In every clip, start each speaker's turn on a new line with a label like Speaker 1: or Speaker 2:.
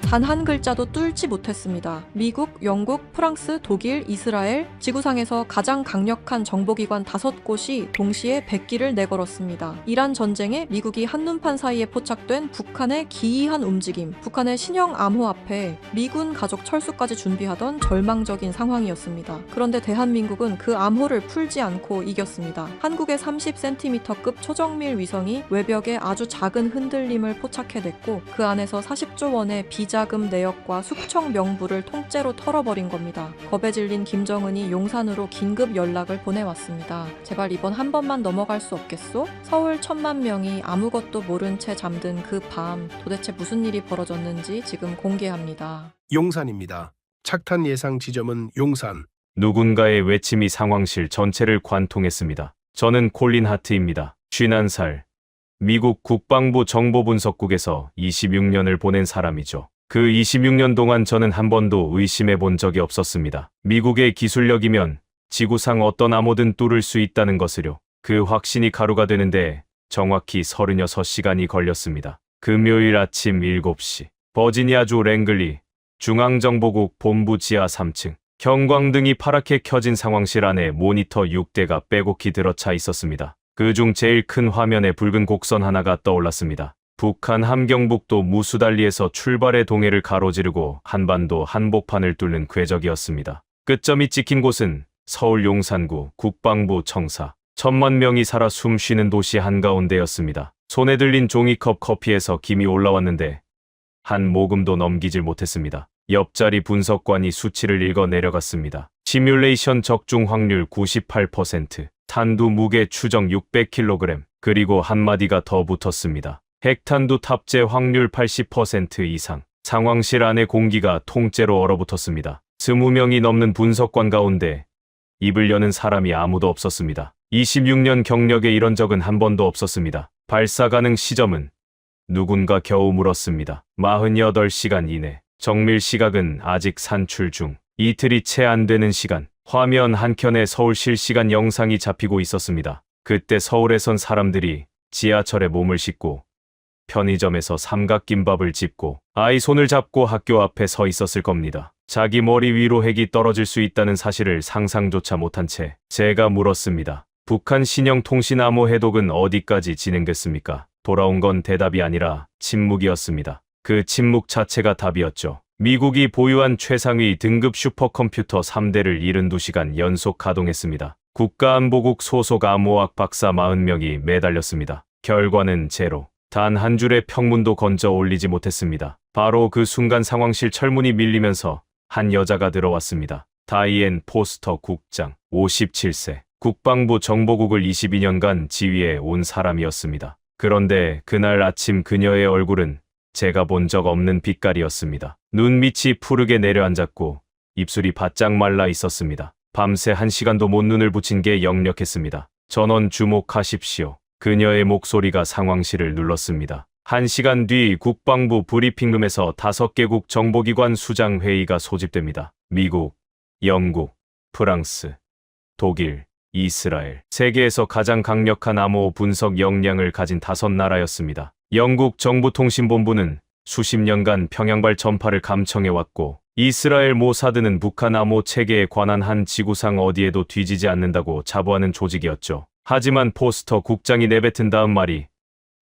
Speaker 1: 단 한 글자도 뚫지 못했습니다. 미국, 영국, 프랑스, 독일, 이스라엘, 지구상에서 가장 강력한 정보기관 5곳이 동시에 백기를 내걸었습니다. 이란 전쟁에 미국이 한눈판 사이에 포착된 북한의 기이한 움직임, 북한의 신형 암호 앞에 미군 가족 철수까지 준비하던 절망적인 상황이었습니다. 그런데 대한민국은 그 암호를 풀지 않고 이겼습니다. 한국의 30cm급 초정밀 위성이 외벽에 아주 작은 흔들림을 포착해냈고 그 안에서 40조 원의 비자금 내역과 숙청 명부를 통째로 털어버린 겁니다. 겁에 질린 김정은이 용산으로 긴급 연락을 보내왔습니다. 제발 이번 한 번만 넘어갈 수 없겠소? 서울 1,000만 명이 아무것도 모른 채 잠든 그 밤 도대체 무슨 일이 벌어졌는지 지금 공개합니다.
Speaker 2: 용산입니다. 착탄 예상 지점은 용산.
Speaker 3: 누군가의 외침이 상황실 전체를 관통했습니다. 저는 콜린 하트입니다. 51살. 미국 국방부 정보분석국에서 26년을 보낸 사람이죠. 그 26년 동안 저는 한 번도 의심해 본 적이 없었습니다. 미국의 기술력이면 지구상 어떤 암호든 뚫을 수 있다는 것을요. 그 확신이 가루가 되는데 정확히 36시간이 걸렸습니다. 금요일 아침 7시. 버지니아주 랭글리 중앙정보국 본부 지하 3층. 형광등이 파랗게 켜진 상황실 안에 모니터 6대가 빼곡히 들어차 있었습니다. 그중 제일 큰 화면에 붉은 곡선 하나가 떠올랐습니다. 북한 함경북도 무수달리에서 출발의 동해를 가로지르고 한반도 한복판을 뚫는 궤적이었습니다. 끝점이 찍힌 곳은 서울 용산구 국방부 청사. 1,000만 명이 살아 숨쉬는 도시 한가운데였습니다. 손에 들린 종이컵 커피에서 김이 올라왔는데 한 모금도 넘기질 못했습니다. 옆자리 분석관이 수치를 읽어 내려갔습니다. 시뮬레이션 적중 확률 98%, 탄두 무게 추정 600kg, 그리고 한마디가 더 붙었습니다. 핵탄두 탑재 확률 80% 이상. 상황실 안의 공기가 통째로 얼어붙었습니다. 20명이 넘는 분석관 가운데 입을 여는 사람이 아무도 없었습니다. 26년 경력에 이런 적은 한 번도 없었습니다. 발사 가능 시점은 누군가 겨우 물었습니다. 48시간 이내. 정밀 시각은 아직 산출 중. 이틀이 채 안 되는 시간. 화면 한켠에 서울 실시간 영상이 잡히고 있었습니다. 그때 서울에선 사람들이 지하철에 몸을 싣고 편의점에서 삼각김밥을 집고 아이 손을 잡고 학교 앞에 서 있었을 겁니다. 자기 머리 위로 핵이 떨어질 수 있다는 사실을 상상조차 못한 채 제가 물었습니다. 북한 신형 통신 암호 해독은 어디까지 진행됐습니까? 돌아온 건 대답이 아니라 침묵이었습니다. 그 침묵 자체가 답이었죠. 미국이 보유한 최상위 등급 슈퍼컴퓨터 3대를 72시간 연속 가동했습니다. 국가안보국 소속 암호학 박사 40명이 매달렸습니다. 결과는 제로. 단 한 줄의 평문도 건져 올리지 못했습니다. 바로 그 순간 상황실 철문이 밀리면서 한 여자가 들어왔습니다. 다이앤 포스터 국장, 57세. 국방부 정보국을 22년간 지휘해 온 사람이었습니다. 그런데 그날 아침 그녀의 얼굴은 제가 본 적 없는 빛깔이었습니다. 눈밑이 푸르게 내려앉았고 입술이 바짝 말라 있었습니다. 밤새 1시간도 못 눈을 붙인 게 역력했습니다. 전원 주목하십시오. 그녀의 목소리가 상황실을 눌렀습니다. 1시간 뒤 국방부 브리핑룸에서 5개국 정보기관 수장회의가 소집됩니다. 미국, 영국, 프랑스, 독일, 이스라엘. 세계에서 가장 강력한 암호 분석 역량을 가진 5나라였습니다. 영국 정보통신본부는 수십 년간 평양발 전파를 감청해왔고 이스라엘 모사드는 북한 암호 체계에 관한 한 지구상 어디에도 뒤지지 않는다고 자부하는 조직이었죠. 하지만 포스터 국장이 내뱉은 다음 말이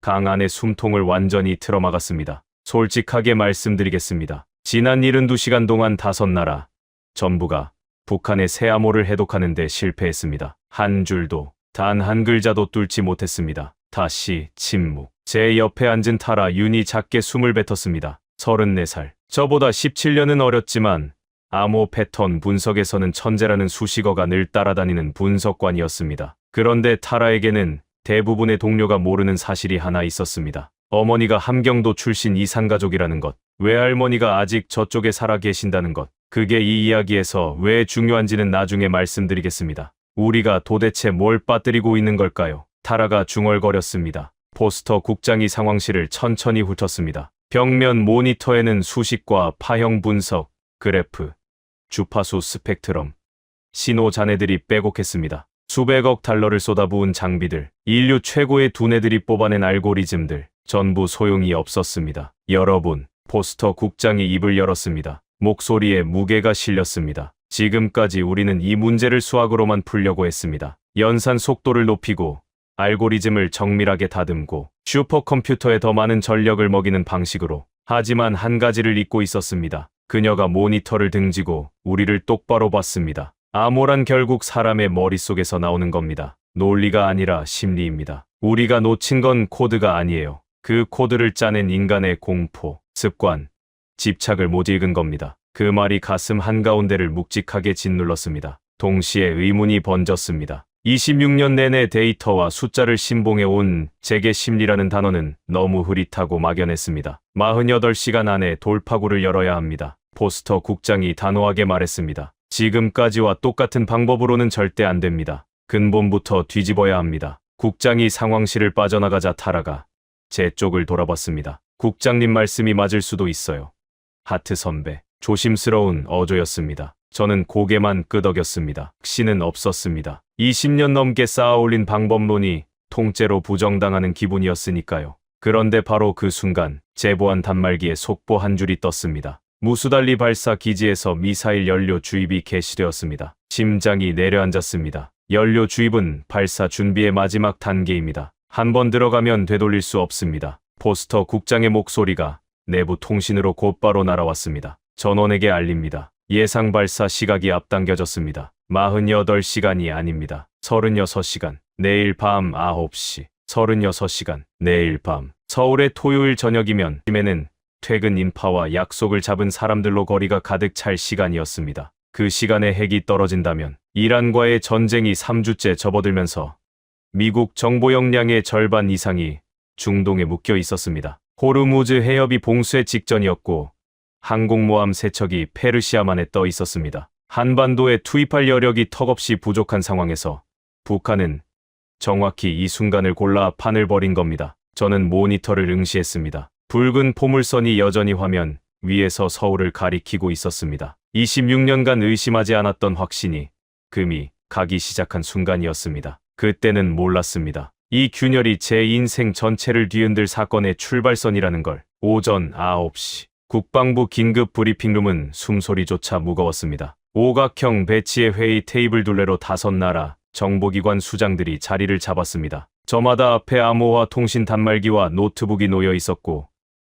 Speaker 3: 강 안의 숨통을 완전히 틀어막았습니다. 솔직하게 말씀드리겠습니다. 지난 72시간 동안 5나라 전부가 북한의 새 암호를 해독하는 데 실패했습니다. 한 줄도, 단 한 글자도 뚫지 못했습니다. 다시 침묵. 제 옆에 앉은 타라 윤이 작게 숨을 뱉었습니다. 34살. 저보다 17년은 어렸지만 암호 패턴 분석에서는 천재라는 수식어가 늘 따라다니는 분석관이었습니다. 그런데 타라에게는 대부분의 동료가 모르는 사실이 하나 있었습니다. 어머니가 함경도 출신 이산가족이라는 것, 외할머니가 아직 저쪽에 살아 계신다는 것. 그게 이 이야기에서 왜 중요한지는 나중에 말씀드리겠습니다. 우리가 도대체 뭘 빠뜨리고 있는 걸까요? 타라가 중얼거렸습니다. 포스터 국장이 상황실을 천천히 훑었습니다. 벽면 모니터에는 수식과 파형 분석, 그래프, 주파수 스펙트럼, 신호 잔해들이 빼곡했습니다. 수백억 달러를 쏟아부은 장비들, 인류 최고의 두뇌들이 뽑아낸 알고리즘들, 전부 소용이 없었습니다. 여러분, 포스터 국장이 입을 열었습니다. 목소리에 무게가 실렸습니다. 지금까지 우리는 이 문제를 수학으로만 풀려고 했습니다. 연산 속도를 높이고 알고리즘을 정밀하게 다듬고 슈퍼컴퓨터에 더 많은 전력을 먹이는 방식으로. 하지만 한 가지를 잊고 있었습니다. 그녀가 모니터를 등지고 우리를 똑바로 봤습니다. 암호란 결국 사람의 머릿속에서 나오는 겁니다. 논리가 아니라 심리입니다. 우리가 놓친 건 코드가 아니에요. 그 코드를 짜낸 인간의 공포, 습관, 집착을 못 읽은 겁니다. 그 말이 가슴 한가운데를 묵직하게 짓눌렀습니다. 동시에 의문이 번졌습니다. 26년 내내 데이터와 숫자를 신봉해온 제게 심리라는 단어는 너무 흐릿하고 막연했습니다. 48시간 안에 돌파구를 열어야 합니다. 포스터 국장이 단호하게 말했습니다. 지금까지와 똑같은 방법으로는 절대 안 됩니다. 근본부터 뒤집어야 합니다. 국장이 상황실을 빠져나가자 타라가 제 쪽을 돌아봤습니다. 국장님 말씀이 맞을 수도 있어요. 하트 선배. 조심스러운 어조였습니다. 저는 고개만 끄덕였습니다. 확신은 없었습니다. 20년 넘게 쌓아올린 방법론이 통째로 부정당하는 기분이었으니까요. 그런데 바로 그 순간 제보한 단말기에 속보 한 줄이 떴습니다. 무수달리 발사 기지에서 미사일 연료 주입이 개시되었습니다. 심장이 내려앉았습니다. 연료 주입은 발사 준비의 마지막 단계입니다. 한 번 들어가면 되돌릴 수 없습니다. 포스터 국장의 목소리가 내부 통신으로 곧바로 날아왔습니다. 전원에게 알립니다. 예상 발사 시각이 앞당겨졌습니다. 48시간이 아닙니다. 36시간. 내일 밤 9시. 36시간. 내일 밤. 서울의 토요일 저녁이면 아침에는 퇴근 인파와 약속을 잡은 사람들로 거리가 가득 찰 시간이었습니다. 그 시간에 핵이 떨어진다면 이란과의 전쟁이 3주째 접어들면서 미국 정보 역량의 절반 이상이 중동에 묶여 있었습니다. 호르무즈 해협이 봉쇄 직전이었고 항공모함 3척이 페르시아만에 떠 있었습니다. 한반도에 투입할 여력이 턱없이 부족한 상황에서 북한은 정확히 이 순간을 골라 판을 벌인 겁니다. 저는 모니터를 응시했습니다. 붉은 포물선이 여전히 화면 위에서 서울을 가리키고 있었습니다. 26년간 의심하지 않았던 확신이 금이 가기 시작한 순간이었습니다. 그때는 몰랐습니다. 이 균열이 제 인생 전체를 뒤흔들 사건의 출발선이라는 걸. 오전 9시. 국방부 긴급 브리핑룸은 숨소리조차 무거웠습니다. 오각형 배치의 회의 테이블 둘레로 5나라 정보기관 수장들이 자리를 잡았습니다. 저마다 앞에 암호화 통신 단말기와 노트북이 놓여 있었고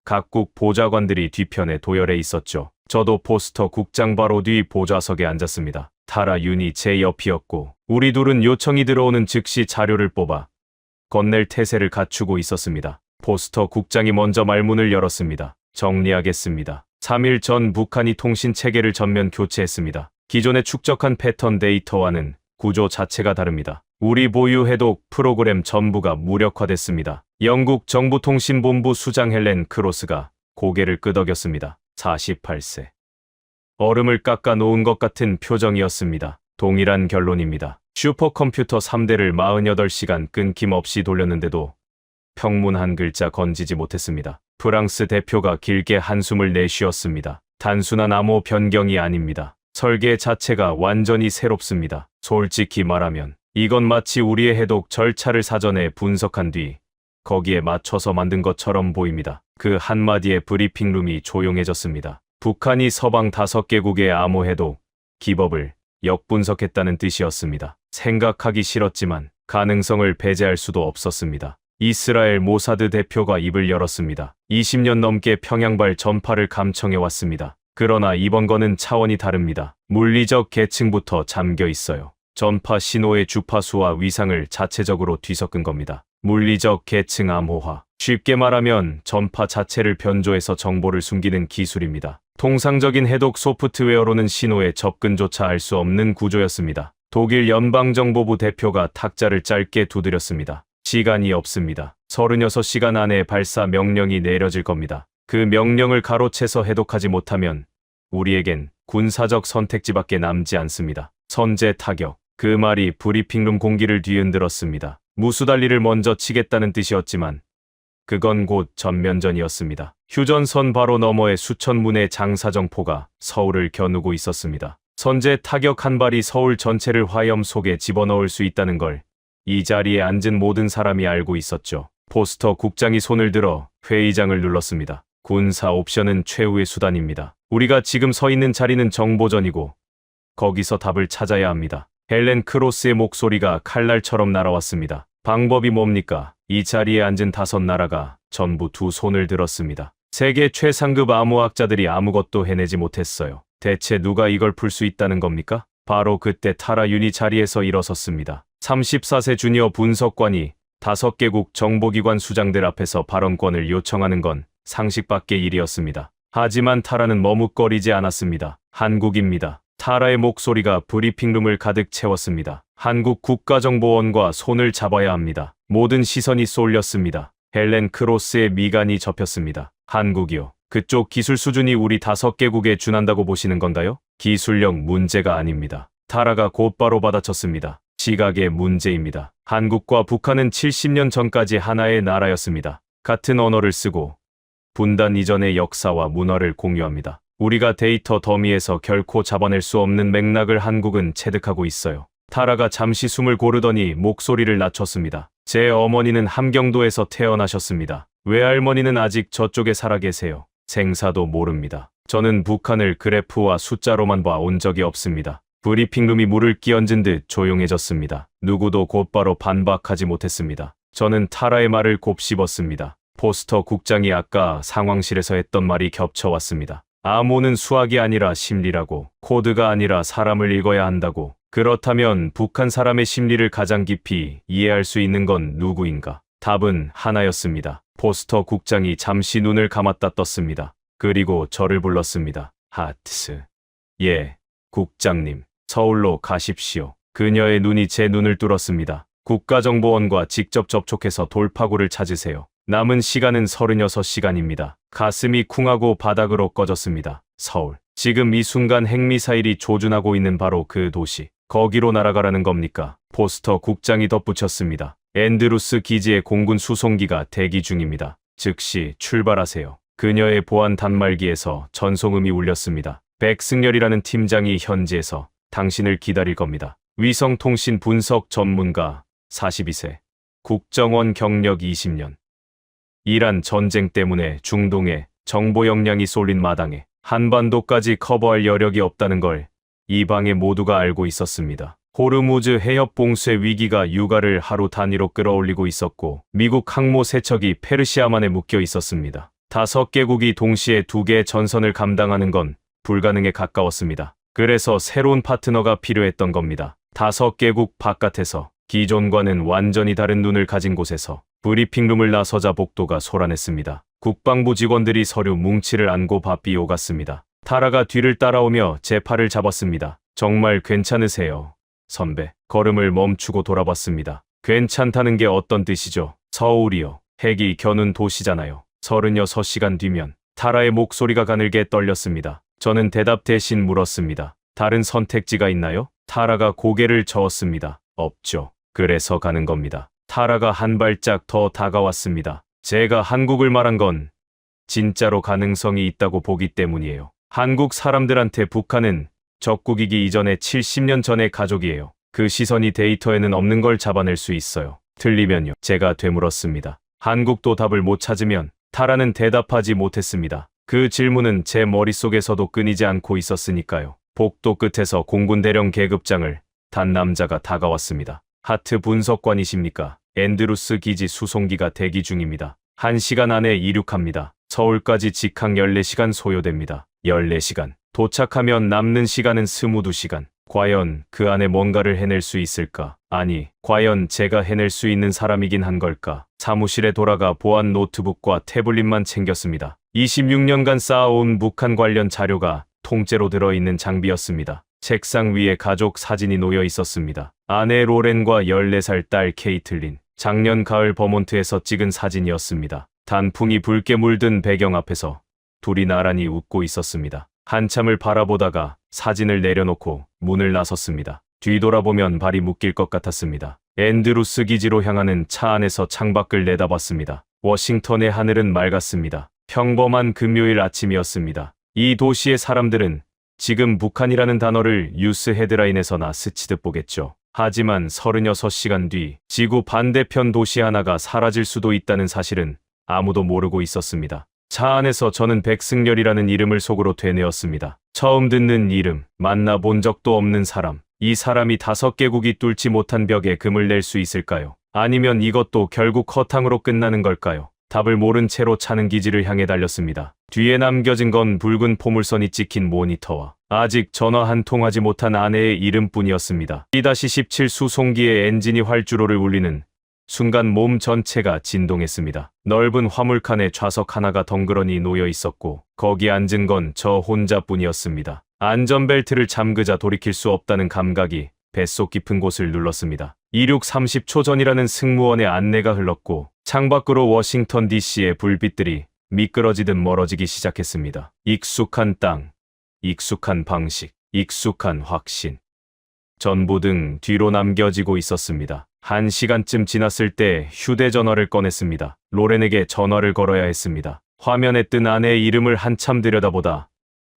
Speaker 3: 각국 보좌관들이 뒤편에 도열해 있었죠. 저도 포스터 국장 바로 뒤 보좌석에 앉았습니다. 타라 윤이 제 옆이었고 우리 둘은 요청이 들어오는 즉시 자료를 뽑아 건넬 태세를 갖추고 있었습니다. 포스터 국장이 먼저 말문을 열었습니다. 정리하겠습니다. 3일 전 북한이 통신 체계를 전면 교체했습니다. 기존에 축적한 패턴 데이터와는 구조 자체가 다릅니다. 우리 보유 해독 프로그램 전부가 무력화됐습니다. 영국 정부통신본부 수장 헬렌 크로스가 고개를 끄덕였습니다. 48세. 얼음을 깎아 놓은 것 같은 표정이었습니다. 동일한 결론입니다. 슈퍼컴퓨터 3대를 48시간 끊김없이 돌렸는데도 평문 한 글자 건지지 못했습니다. 프랑스 대표가 길게 한숨을 내쉬었습니다. 단순한 암호 변경이 아닙니다. 설계 자체가 완전히 새롭습니다. 솔직히 말하면 이건 마치 우리의 해독 절차를 사전에 분석한 뒤 거기에 맞춰서 만든 것처럼 보입니다. 그 한마디에 브리핑룸이 조용해졌습니다. 북한이 서방 5개국의 암호 해독 기법을 역분석했다는 뜻이었습니다. 생각하기 싫었지만 가능성을 배제할 수도 없었습니다. 이스라엘 모사드 대표가 입을 열었습니다. 20년 넘게 평양발 전파를 감청해왔습니다. 그러나 이번 거는 차원이 다릅니다. 물리적 계층부터 잠겨 있어요. 전파 신호의 주파수와 위상을 자체적으로 뒤섞은 겁니다. 물리적 계층 암호화. 쉽게 말하면 전파 자체를 변조해서 정보를 숨기는 기술입니다. 통상적인 해독 소프트웨어로는 신호의 접근조차 알 수 없는 구조였습니다. 독일 연방정보부 대표가 탁자를 짧게 두드렸습니다. 시간이 없습니다. 36시간 안에 발사 명령이 내려질 겁니다. 그 명령을 가로채서 해독하지 못하면 우리에겐 군사적 선택지밖에 남지 않습니다. 선제 타격. 그 말이 브리핑룸 공기를 뒤흔들었습니다. 무수달리를 먼저 치겠다는 뜻이었지만 그건 곧 전면전이었습니다. 휴전선 바로 너머의 수천 문의 장사정포가 서울을 겨누고 있었습니다. 선제 타격 한 발이 서울 전체를 화염 속에 집어넣을 수 있다는 걸 이 자리에 앉은 모든 사람이 알고 있었죠. 포스터 국장이 손을 들어 회의장을 눌렀습니다. 군사 옵션은 최후의 수단입니다. 우리가 지금 서 있는 자리는 정보전이고 거기서 답을 찾아야 합니다. 헬렌 크로스의 목소리가 칼날처럼 날아왔습니다. 방법이 뭡니까? 이 자리에 앉은 5나라가 전부 두 손을 들었습니다. 세계 최상급 암호학자들이 아무것도 해내지 못했어요. 대체 누가 이걸 풀 수 있다는 겁니까? 바로 그때 타라 윤이 자리에서 일어섰습니다. 34세 주니어 분석관이 5개국 정보기관 수장들 앞에서 발언권을 요청하는 건 상식 밖의 일이었습니다. 하지만 타라는 머뭇거리지 않았습니다. 한국입니다. 타라의 목소리가 브리핑룸을 가득 채웠습니다. 한국 국가정보원과 손을 잡아야 합니다. 모든 시선이 쏠렸습니다. 헬렌 크로스의 미간이 접혔습니다. 한국이요. 그쪽 기술 수준이 우리 5개국에 준한다고 보시는 건가요? 기술력 문제가 아닙니다. 타라가 곧바로 받아쳤습니다. 시각의 문제입니다. 한국과 북한은 70년 전까지 하나의 나라였습니다. 같은 언어를 쓰고 분단 이전의 역사와 문화를 공유합니다. 우리가 데이터 더미에서 결코 잡아낼 수 없는 맥락을 한국은 체득하고 있어요. 타라가 잠시 숨을 고르더니 목소리를 낮췄습니다. 제 어머니는 함경도에서 태어나셨습니다. 외할머니는 아직 저쪽에 살아 계세요. 생사도 모릅니다. 저는 북한을 그래프와 숫자로만 봐온 적이 없습니다. 브리핑룸이 물을 끼얹은 듯 조용해졌습니다. 누구도 곧바로 반박하지 못했습니다. 저는 타라의 말을 곱씹었습니다. 포스터 국장이 아까 상황실에서 했던 말이 겹쳐왔습니다. 암호는 수학이 아니라 심리라고, 코드가 아니라 사람을 읽어야 한다고. 그렇다면 북한 사람의 심리를 가장 깊이 이해할 수 있는 건 누구인가? 답은 하나였습니다. 포스터 국장이 잠시 눈을 감았다 떴습니다. 그리고 저를 불렀습니다. 하트스. 예, 국장님. 서울로 가십시오. 그녀의 눈이 제 눈을 뚫었습니다. 국가정보원과 직접 접촉해서 돌파구를 찾으세요. 남은 시간은 36시간입니다. 가슴이 쿵하고 바닥으로 꺼졌습니다. 서울. 지금 이 순간 핵미사일이 조준하고 있는 바로 그 도시. 거기로 날아가라는 겁니까? 포스터 국장이 덧붙였습니다. 앤드루스 기지의 공군 수송기가 대기 중입니다. 즉시 출발하세요. 그녀의 보안 단말기에서 전송음이 울렸습니다. 백승열이라는 팀장이 현지에서 당신을 기다릴 겁니다. 위성통신 분석 전문가 42세. 국정원 경력 20년. 이란 전쟁 때문에 중동에 정보 역량이 쏠린 마당에 한반도까지 커버할 여력이 없다는 걸 이 방에 모두가 알고 있었습니다. 호르무즈 해협 봉쇄 위기가 유가를 하루 단위로 끌어올리고 있었고 미국 항모 세척이 페르시아만에 묶여 있었습니다. 5개국이 동시에 2개의 전선을 감당하는 건 불가능에 가까웠습니다. 그래서 새로운 파트너가 필요했던 겁니다. 5개국 바깥에서 기존과는 완전히 다른 눈을 가진 곳에서 브리핑룸을 나서자 복도가 소란했습니다. 국방부 직원들이 서류 뭉치를 안고 바삐 오갔습니다. 타라가 뒤를 따라오며 제 팔을 잡았습니다. 정말 괜찮으세요, 선배? 걸음을 멈추고 돌아봤습니다. 괜찮다는 게 어떤 뜻이죠? 서울이요. 핵이 겨눈 도시잖아요. 36시간 뒤면. 타라의 목소리가 가늘게 떨렸습니다. 저는 대답 대신 물었습니다. 다른 선택지가 있나요? 타라가 고개를 저었습니다. 없죠. 그래서 가는 겁니다. 타라가 한 발짝 더 다가왔습니다. 제가 한국을 말한 건 진짜로 가능성이 있다고 보기 때문이에요. 한국 사람들한테 북한은 적국이기 이전에 70년 전의 가족이에요. 그 시선이 데이터에는 없는 걸 잡아낼 수 있어요. 틀리면요. 제가 되물었습니다. 한국도 답을 못 찾으면. 타라는 대답하지 못했습니다. 그 질문은 제 머릿속에서도 끊이지 않고 있었으니까요. 복도 끝에서 공군 대령 계급장을 단 남자가 다가왔습니다. 하트 분석관이십니까? 앤드루스 기지 수송기가 대기 중입니다. 1시간 안에 이륙합니다. 서울까지 직항 14시간 소요됩니다. 14시간. 도착하면 남는 시간은 22시간. 과연 그 안에 뭔가를 해낼 수 있을까? 아니, 과연 제가 해낼 수 있는 사람이긴 한 걸까? 사무실에 돌아가 보안 노트북과 태블릿만 챙겼습니다. 26년간 쌓아온 북한 관련 자료가 통째로 들어있는 장비였습니다. 책상 위에 가족 사진이 놓여 있었습니다. 아내 로렌과 14살 딸 케이틀린. 작년 가을 버몬트에서 찍은 사진이었습니다. 단풍이 붉게 물든 배경 앞에서 둘이 나란히 웃고 있었습니다. 한참을 바라보다가 사진을 내려놓고 문을 나섰습니다. 뒤돌아보면 발이 묶일 것 같았습니다. 앤드루스 기지로 향하는 차 안에서 창밖을 내다봤습니다. 워싱턴의 하늘은 맑았습니다. 평범한 금요일 아침이었습니다. 이 도시의 사람들은 지금 북한이라는 단어를 뉴스 헤드라인에서나 스치듯 보겠죠. 하지만 36시간 뒤 지구 반대편 도시 하나가 사라질 수도 있다는 사실은 아무도 모르고 있었습니다. 차 안에서 저는 백승열이라는 이름을 속으로 되뇌었습니다. 처음 듣는 이름, 만나본 적도 없는 사람. 이 사람이 5개국이 뚫지 못한 벽에 금을 낼 수 있을까요? 아니면 이것도 결국 허탕으로 끝나는 걸까요? 답을 모른 채로 차는 기지를 향해 달렸습니다. 뒤에 남겨진 건 붉은 포물선이 찍힌 모니터와 아직 전화 한 통 하지 못한 아내의 이름뿐이었습니다. T-17 수송기의 엔진이 활주로를 울리는 순간 몸 전체가 진동했습니다. 넓은 화물칸에 좌석 하나가 덩그러니 놓여 있었고 거기 앉은 건 저 혼자뿐이었습니다. 안전벨트를 잠그자 돌이킬 수 없다는 감각이 뱃속 깊은 곳을 눌렀습니다. 이륙 30초 전이라는 승무원의 안내가 흘렀고 창밖으로 워싱턴 DC의 불빛들이 미끄러지듯 멀어지기 시작했습니다. 익숙한 땅, 익숙한 방식, 익숙한 확신. 전부 뒤로 남겨지고 있었습니다. 1시간쯤 지났을 때 휴대전화를 꺼냈습니다. 로렌에게 전화를 걸어야 했습니다. 화면에 뜬 아내의 이름을 한참 들여다보다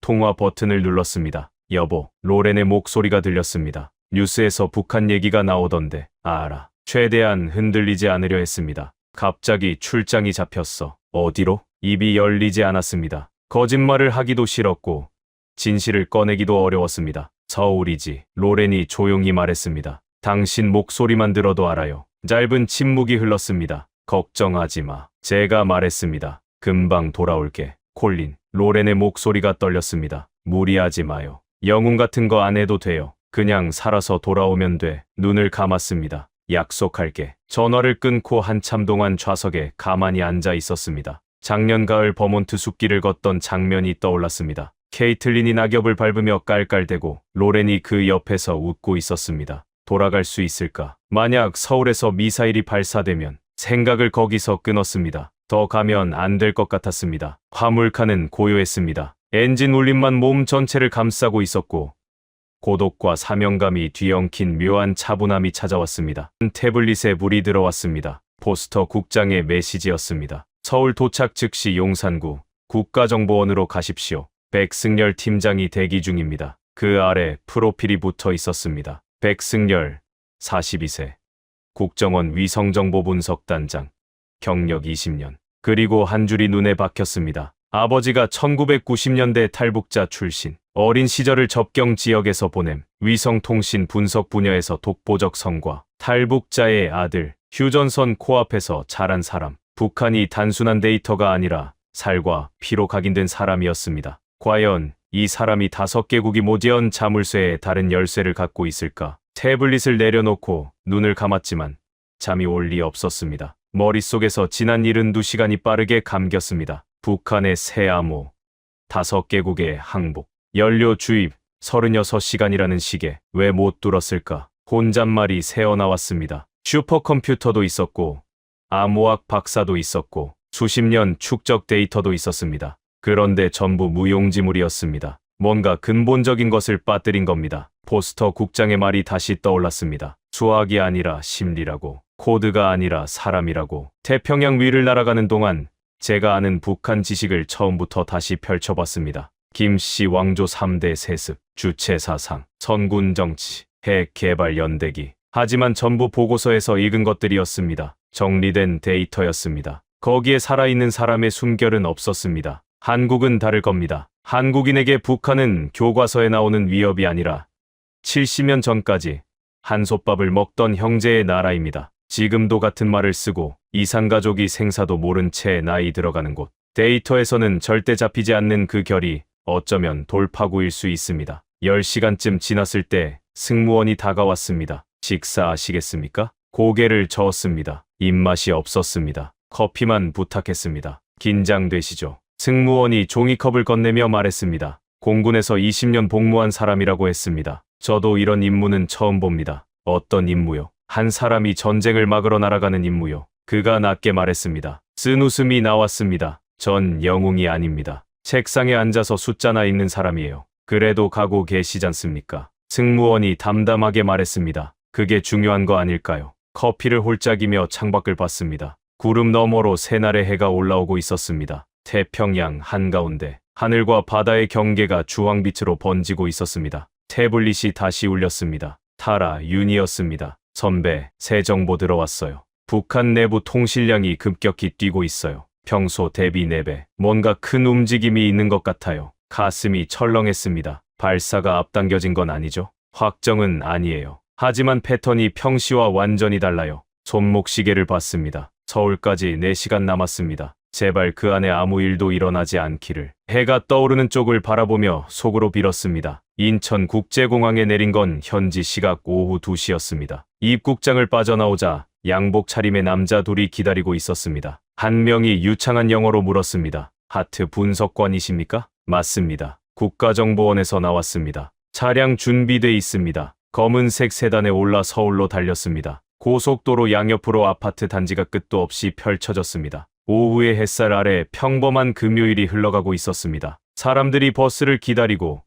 Speaker 3: 통화 버튼을 눌렀습니다. 여보, 로렌의 목소리가 들렸습니다. 뉴스에서 북한 얘기가 나오던데. 알아. 최대한 흔들리지 않으려 했습니다. 갑자기 출장이 잡혔어. 어디로? 입이 열리지 않았습니다. 거짓말을 하기도 싫었고 진실을 꺼내기도 어려웠습니다. 서울이지. 로렌이 조용히 말했습니다. 당신 목소리만 들어도 알아요. 짧은 침묵이 흘렀습니다. 걱정하지 마. 제가 말했습니다. 금방 돌아올게. 콜린. 로렌의 목소리가 떨렸습니다. 무리하지 마요. 영웅 같은 거 안 해도 돼요. 그냥 살아서 돌아오면 돼. 눈을 감았습니다. 약속할게. 전화를 끊고 한참 동안 좌석에 가만히 앉아 있었습니다. 작년 가을 버몬트 숲길을 걷던 장면이 떠올랐습니다. 케이틀린이 낙엽을 밟으며 깔깔대고 로렌이 그 옆에서 웃고 있었습니다. 돌아갈 수 있을까? 만약 서울에서 미사일이 발사되면 생각을 거기서 끊었습니다. 더 가면 안 될 것 같았습니다. 화물칸은 고요했습니다. 엔진 울림만 몸 전체를 감싸고 있었고 고독과 사명감이 뒤엉킨 묘한 차분함이 찾아왔습니다. 태블릿에 불이 들어왔습니다. 포스터 국장의 메시지였습니다. 서울 도착 즉시 용산구 국가정보원으로 가십시오. 백승열 팀장이 대기 중입니다. 그 아래 프로필이 붙어 있었습니다. 백승열, 42세. 국정원 위성정보분석단장. 경력 20년. 그리고 한 줄이 눈에 박혔습니다. 아버지가 1990년대 탈북자 출신. 어린 시절을 접경 지역에서 보냄. 위성통신 분석 분야에서 독보적 성과. 탈북자의 아들. 휴전선 코앞에서 자란 사람. 북한이 단순한 데이터가 아니라 살과 피로 각인된 사람이었습니다. 과연 이 사람이 5개국이 모지언 자물쇠에 다른 열쇠를 갖고 있을까? 태블릿을 내려놓고 눈을 감았지만 잠이 올 리 없었습니다. 머릿속에서 지난 72시간이 빠르게 감겼습니다. 북한의 새 암호, 5개국의 항복, 연료 주입, 36시간이라는 시계. 왜 못 뚫었을까? 혼잣말이 새어나왔습니다. 슈퍼컴퓨터도 있었고 암호학 박사도 있었고 수십 년 축적 데이터도 있었습니다. 그런데 전부 무용지물이었습니다. 뭔가 근본적인 것을 빠뜨린 겁니다. 포스터 국장의 말이 다시 떠올랐습니다. 수학이 아니라 심리라고, 코드가 아니라 사람이라고. 태평양 위를 날아가는 동안 제가 아는 북한 지식을 처음부터 다시 펼쳐봤습니다. 김씨 왕조 3대 세습, 주체사상, 선군정치, 핵개발 연대기. 하지만 전부 보고서에서 읽은 것들이었습니다. 정리된 데이터였습니다. 거기에 살아있는 사람의 숨결은 없었습니다. 한국은 다를 겁니다. 한국인에게 북한은 교과서에 나오는 위협이 아니라 70년 전까지 한솥밥을 먹던 형제의 나라입니다. 지금도 같은 말을 쓰고 이산가족이 생사도 모른 채 나이 들어가는 곳. 데이터에서는 절대 잡히지 않는 그 결이 어쩌면 돌파구일 수 있습니다. 10시간쯤 지났을 때 승무원이 다가왔습니다. 식사하시겠습니까? 고개를 저었습니다. 입맛이 없었습니다. 커피만 부탁했습니다. 긴장되시죠? 승무원이 종이컵을 건네며 말했습니다. 공군에서 20년 복무한 사람이라고 했습니다. 저도 이런 임무는 처음 봅니다. 어떤 임무요? 한 사람이 전쟁을 막으러 날아가는 임무요. 그가 낮게 말했습니다. 쓴 웃음이 나왔습니다. 전 영웅이 아닙니다. 책상에 앉아서 숫자나 읽는 사람이에요. 그래도 가고 계시잖습니까? 승무원이 담담하게 말했습니다. 그게 중요한 거 아닐까요? 커피를 홀짝이며 창밖을 봤습니다. 구름 너머로 새날의 해가 올라오고 있었습니다. 태평양 한가운데 하늘과 바다의 경계가 주황빛으로 번지고 있었습니다. 태블릿이 다시 울렸습니다. 타라 윤이었습니다. 선배, 새 정보 들어왔어요. 북한 내부 통신량이 급격히 뛰고 있어요. 평소 대비 4배. 뭔가 큰 움직임이 있는 것 같아요. 가슴이 철렁했습니다. 발사가 앞당겨진 건 아니죠? 확정은 아니에요. 하지만 패턴이 평시와 완전히 달라요. 손목 시계를 봤습니다. 서울까지 4시간 남았습니다. 제발 그 안에 아무 일도 일어나지 않기를. 해가 떠오르는 쪽을 바라보며 속으로 빌었습니다. 인천국제공항에 내린 건 현지 시각 오후 2시였습니다. 입국장을 빠져나오자 양복 차림의 남자 둘이 기다리고 있었습니다. 한 명이 유창한 영어로 물었습니다. 하트 분석관이십니까? 맞습니다. 국가정보원에서 나왔습니다. 차량 준비돼 있습니다. 검은색 세단에 올라 서울로 달렸습니다. 고속도로 양옆으로 아파트 단지가 끝도 없이 펼쳐졌습니다. 오후의 햇살 아래 평범한 금요일이 흘러가고 있었습니다. 사람들이 버스를 기다리고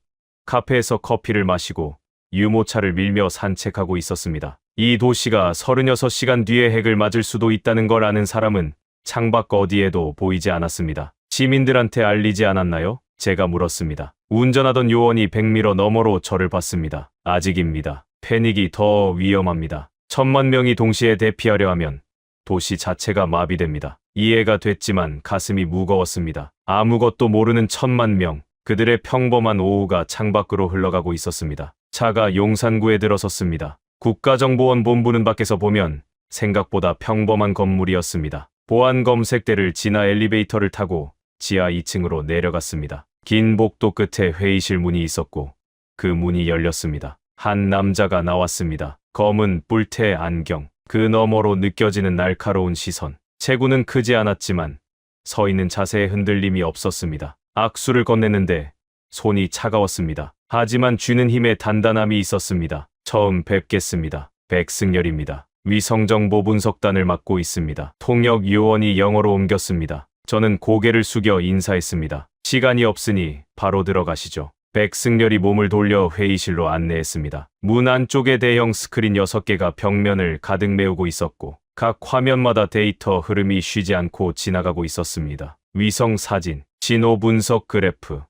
Speaker 3: 카페에서 커피를 마시고 유모차를 밀며 산책하고 있었습니다. 이 도시가 36시간 뒤에 핵을 맞을 수도 있다는 걸 아는 사람은 창밖 어디에도 보이지 않았습니다. 시민들한테 알리지 않았나요? 제가 물었습니다. 운전하던 요원이 100m 너머로 저를 봤습니다. 아직입니다. 패닉이 더 위험합니다. 1000만 명이 동시에 대피하려 하면 도시 자체가 마비됩니다. 이해가 됐지만 가슴이 무거웠습니다. 아무것도 모르는 1000만 명, 그들의 평범한 오후가 창밖으로 흘러가고 있었습니다. 차가 용산구에 들어섰습니다. 국가정보원 본부는 밖에서 보면 생각보다 평범한 건물이었습니다. 보안 검색대를 지나 엘리베이터를 타고 지하 2층으로 내려갔습니다. 긴 복도 끝에 회의실 문이 있었고 그 문이 열렸습니다. 한 남자가 나왔습니다. 검은 뿔테 안경, 그 너머로 느껴지는 날카로운 시선. 체구는 크지 않았지만 서 있는 자세에 흔들림이 없었습니다. 악수를 건넸는데 손이 차가웠습니다. 하지만 쥐는 힘에 단단함이 있었습니다. 처음 뵙겠습니다. 백승열입니다. 위성정보 분석단을 맡고 있습니다. 통역 요원이 영어로 옮겼습니다. 저는 고개를 숙여 인사했습니다. 시간이 없으니 바로 들어가시죠. 백승열이 몸을 돌려 회의실로 안내했습니다. 문 안쪽에 대형 스크린 6개가 벽면을 가득 메우고 있었고 각 화면마다 데이터 흐름이 쉬지 않고 지나가고 있었습니다. 위성 사진, 신호 분석 그래프,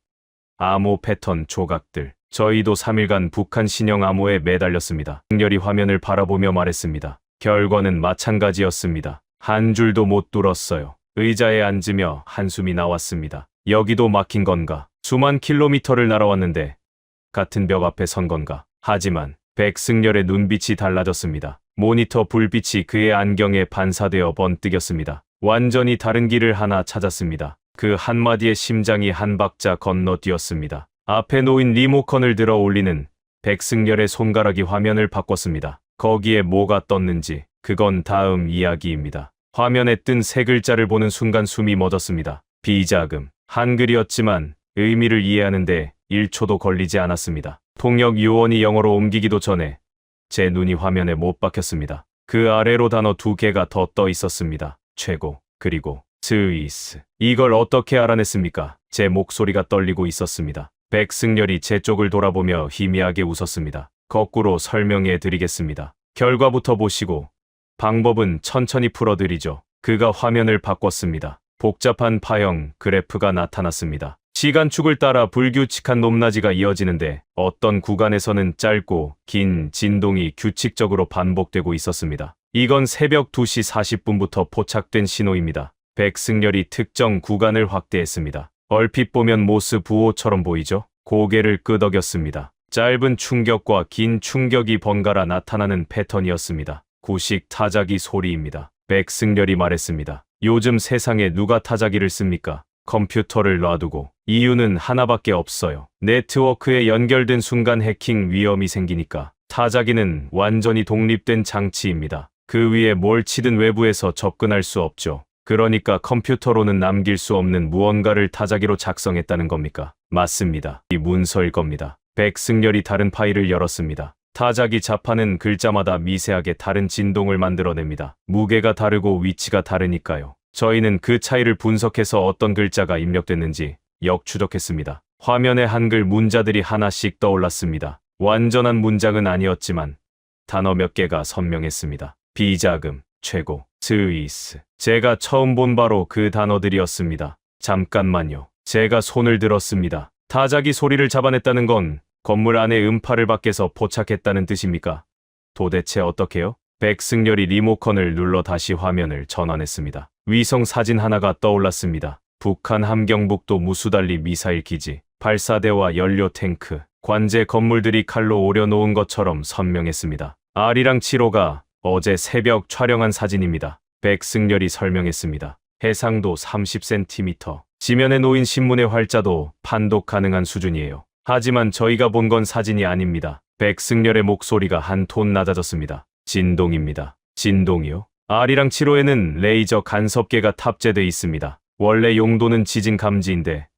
Speaker 3: 암호 패턴 조각들. 저희도 3일간 북한 신형 암호에 매달렸습니다. 백승열이 화면을 바라보며 말했습니다. 결과는 마찬가지였습니다. 한 줄도 못 뚫었어요. 의자에 앉으며 한숨이 나왔습니다. 여기도 막힌 건가? 수만 킬로미터를 날아왔는데 같은 벽 앞에 선 건가? 하지만 백승열의 눈빛이 달라졌습니다. 모니터 불빛이 그의 안경에 반사되어 번뜩였습니다. 완전히 다른 길을 하나 찾았습니다. 그 한마디에 심장이 한 박자 건너뛰었습니다. 앞에 놓인 리모컨을 들어 올리는 백승열의 손가락이 화면을 바꿨습니다. 거기에 뭐가 떴는지 그건 다음 이야기입니다. 화면에 뜬 세 글자를 보는 순간 숨이 멎었습니다. 비자금. 한글이었지만 의미를 이해하는데 1초도 걸리지 않았습니다. 통역 요원이 영어로 옮기기도 전에 제 눈이 화면에 못 박혔습니다. 그 아래로 단어 2개가 더 떠 있었습니다. 최고, 그리고 스위스. 이걸 어떻게 알아냈습니까? 제 목소리가 떨리고 있었습니다. 백승열이 제 쪽을 돌아보며 희미하게 웃었습니다. 거꾸로 설명해 드리겠습니다. 결과부터 보시고 방법은 천천히 풀어드리죠. 그가 화면을 바꿨습니다. 복잡한 파형 그래프가 나타났습니다. 시간축을 따라 불규칙한 높낮이가 이어지는데 어떤 구간에서는 짧고 긴 진동이 규칙적으로 반복되고 있었습니다. 이건 새벽 2시 40분부터 포착된 신호입니다. 백승열이 특정 구간을 확대했습니다. 얼핏 보면 모스 부호처럼 보이죠? 고개를 끄덕였습니다. 짧은 충격과 긴 충격이 번갈아 나타나는 패턴이었습니다. 구식 타자기 소리입니다. 백승열이 말했습니다. 요즘 세상에 누가 타자기를 씁니까? 컴퓨터를 놔두고. 이유는 하나밖에 없어요. 네트워크에 연결된 순간 해킹 위험이 생기니까. 타자기는 완전히 독립된 장치입니다. 그 위에 뭘 치든 외부에서 접근할 수 없죠. 그러니까 컴퓨터로는 남길 수 없는 무언가를 타자기로 작성했다는 겁니까? 맞습니다. 이 문서일 겁니다. 백승열이 다른 파일을 열었습니다. 타자기 자판은 글자마다 미세하게 다른 진동을 만들어냅니다. 무게가 다르고 위치가 다르니까요. 저희는 그 차이를 분석해서 어떤 글자가 입력됐는지 역추적했습니다. 화면에 한글 문자들이 하나씩 떠올랐습니다. 완전한 문장은 아니었지만 단어 몇 개가 선명했습니다. 비자금, 최고, 스위스. 제가 처음 본 바로 그 단어들이었습니다. 잠깐만요. 제가 손을 들었습니다. 타자기 소리를 잡아냈다는 건 건물 안에 음파를 밖에서 포착했다는 뜻입니까? 도대체 어떻게요? 백승열이 리모컨을 눌러 다시 화면을 전환했습니다. 위성 사진 하나가 떠올랐습니다. 북한 함경북도 무수달리 미사일 기지, 발사대와 연료 탱크, 관제 건물들이 칼로 오려놓은 것처럼 선명했습니다. 아리랑 7호가 어제 새벽 촬영한 사진입니다. 백승열이 설명했습니다. 해상도 30cm, 지면에 놓인 신문의 활자도 판독 가능한 수준이에요. 하지만 저희가 본 건 사진이 아닙니다. 백승열의 목소리가 한 톤 낮아졌습니다. 진동입니다. 진동이요? 아리랑 7호에는 레이저 간섭계가 탑재돼 있습니다. 원래 용도는 지진 감지인데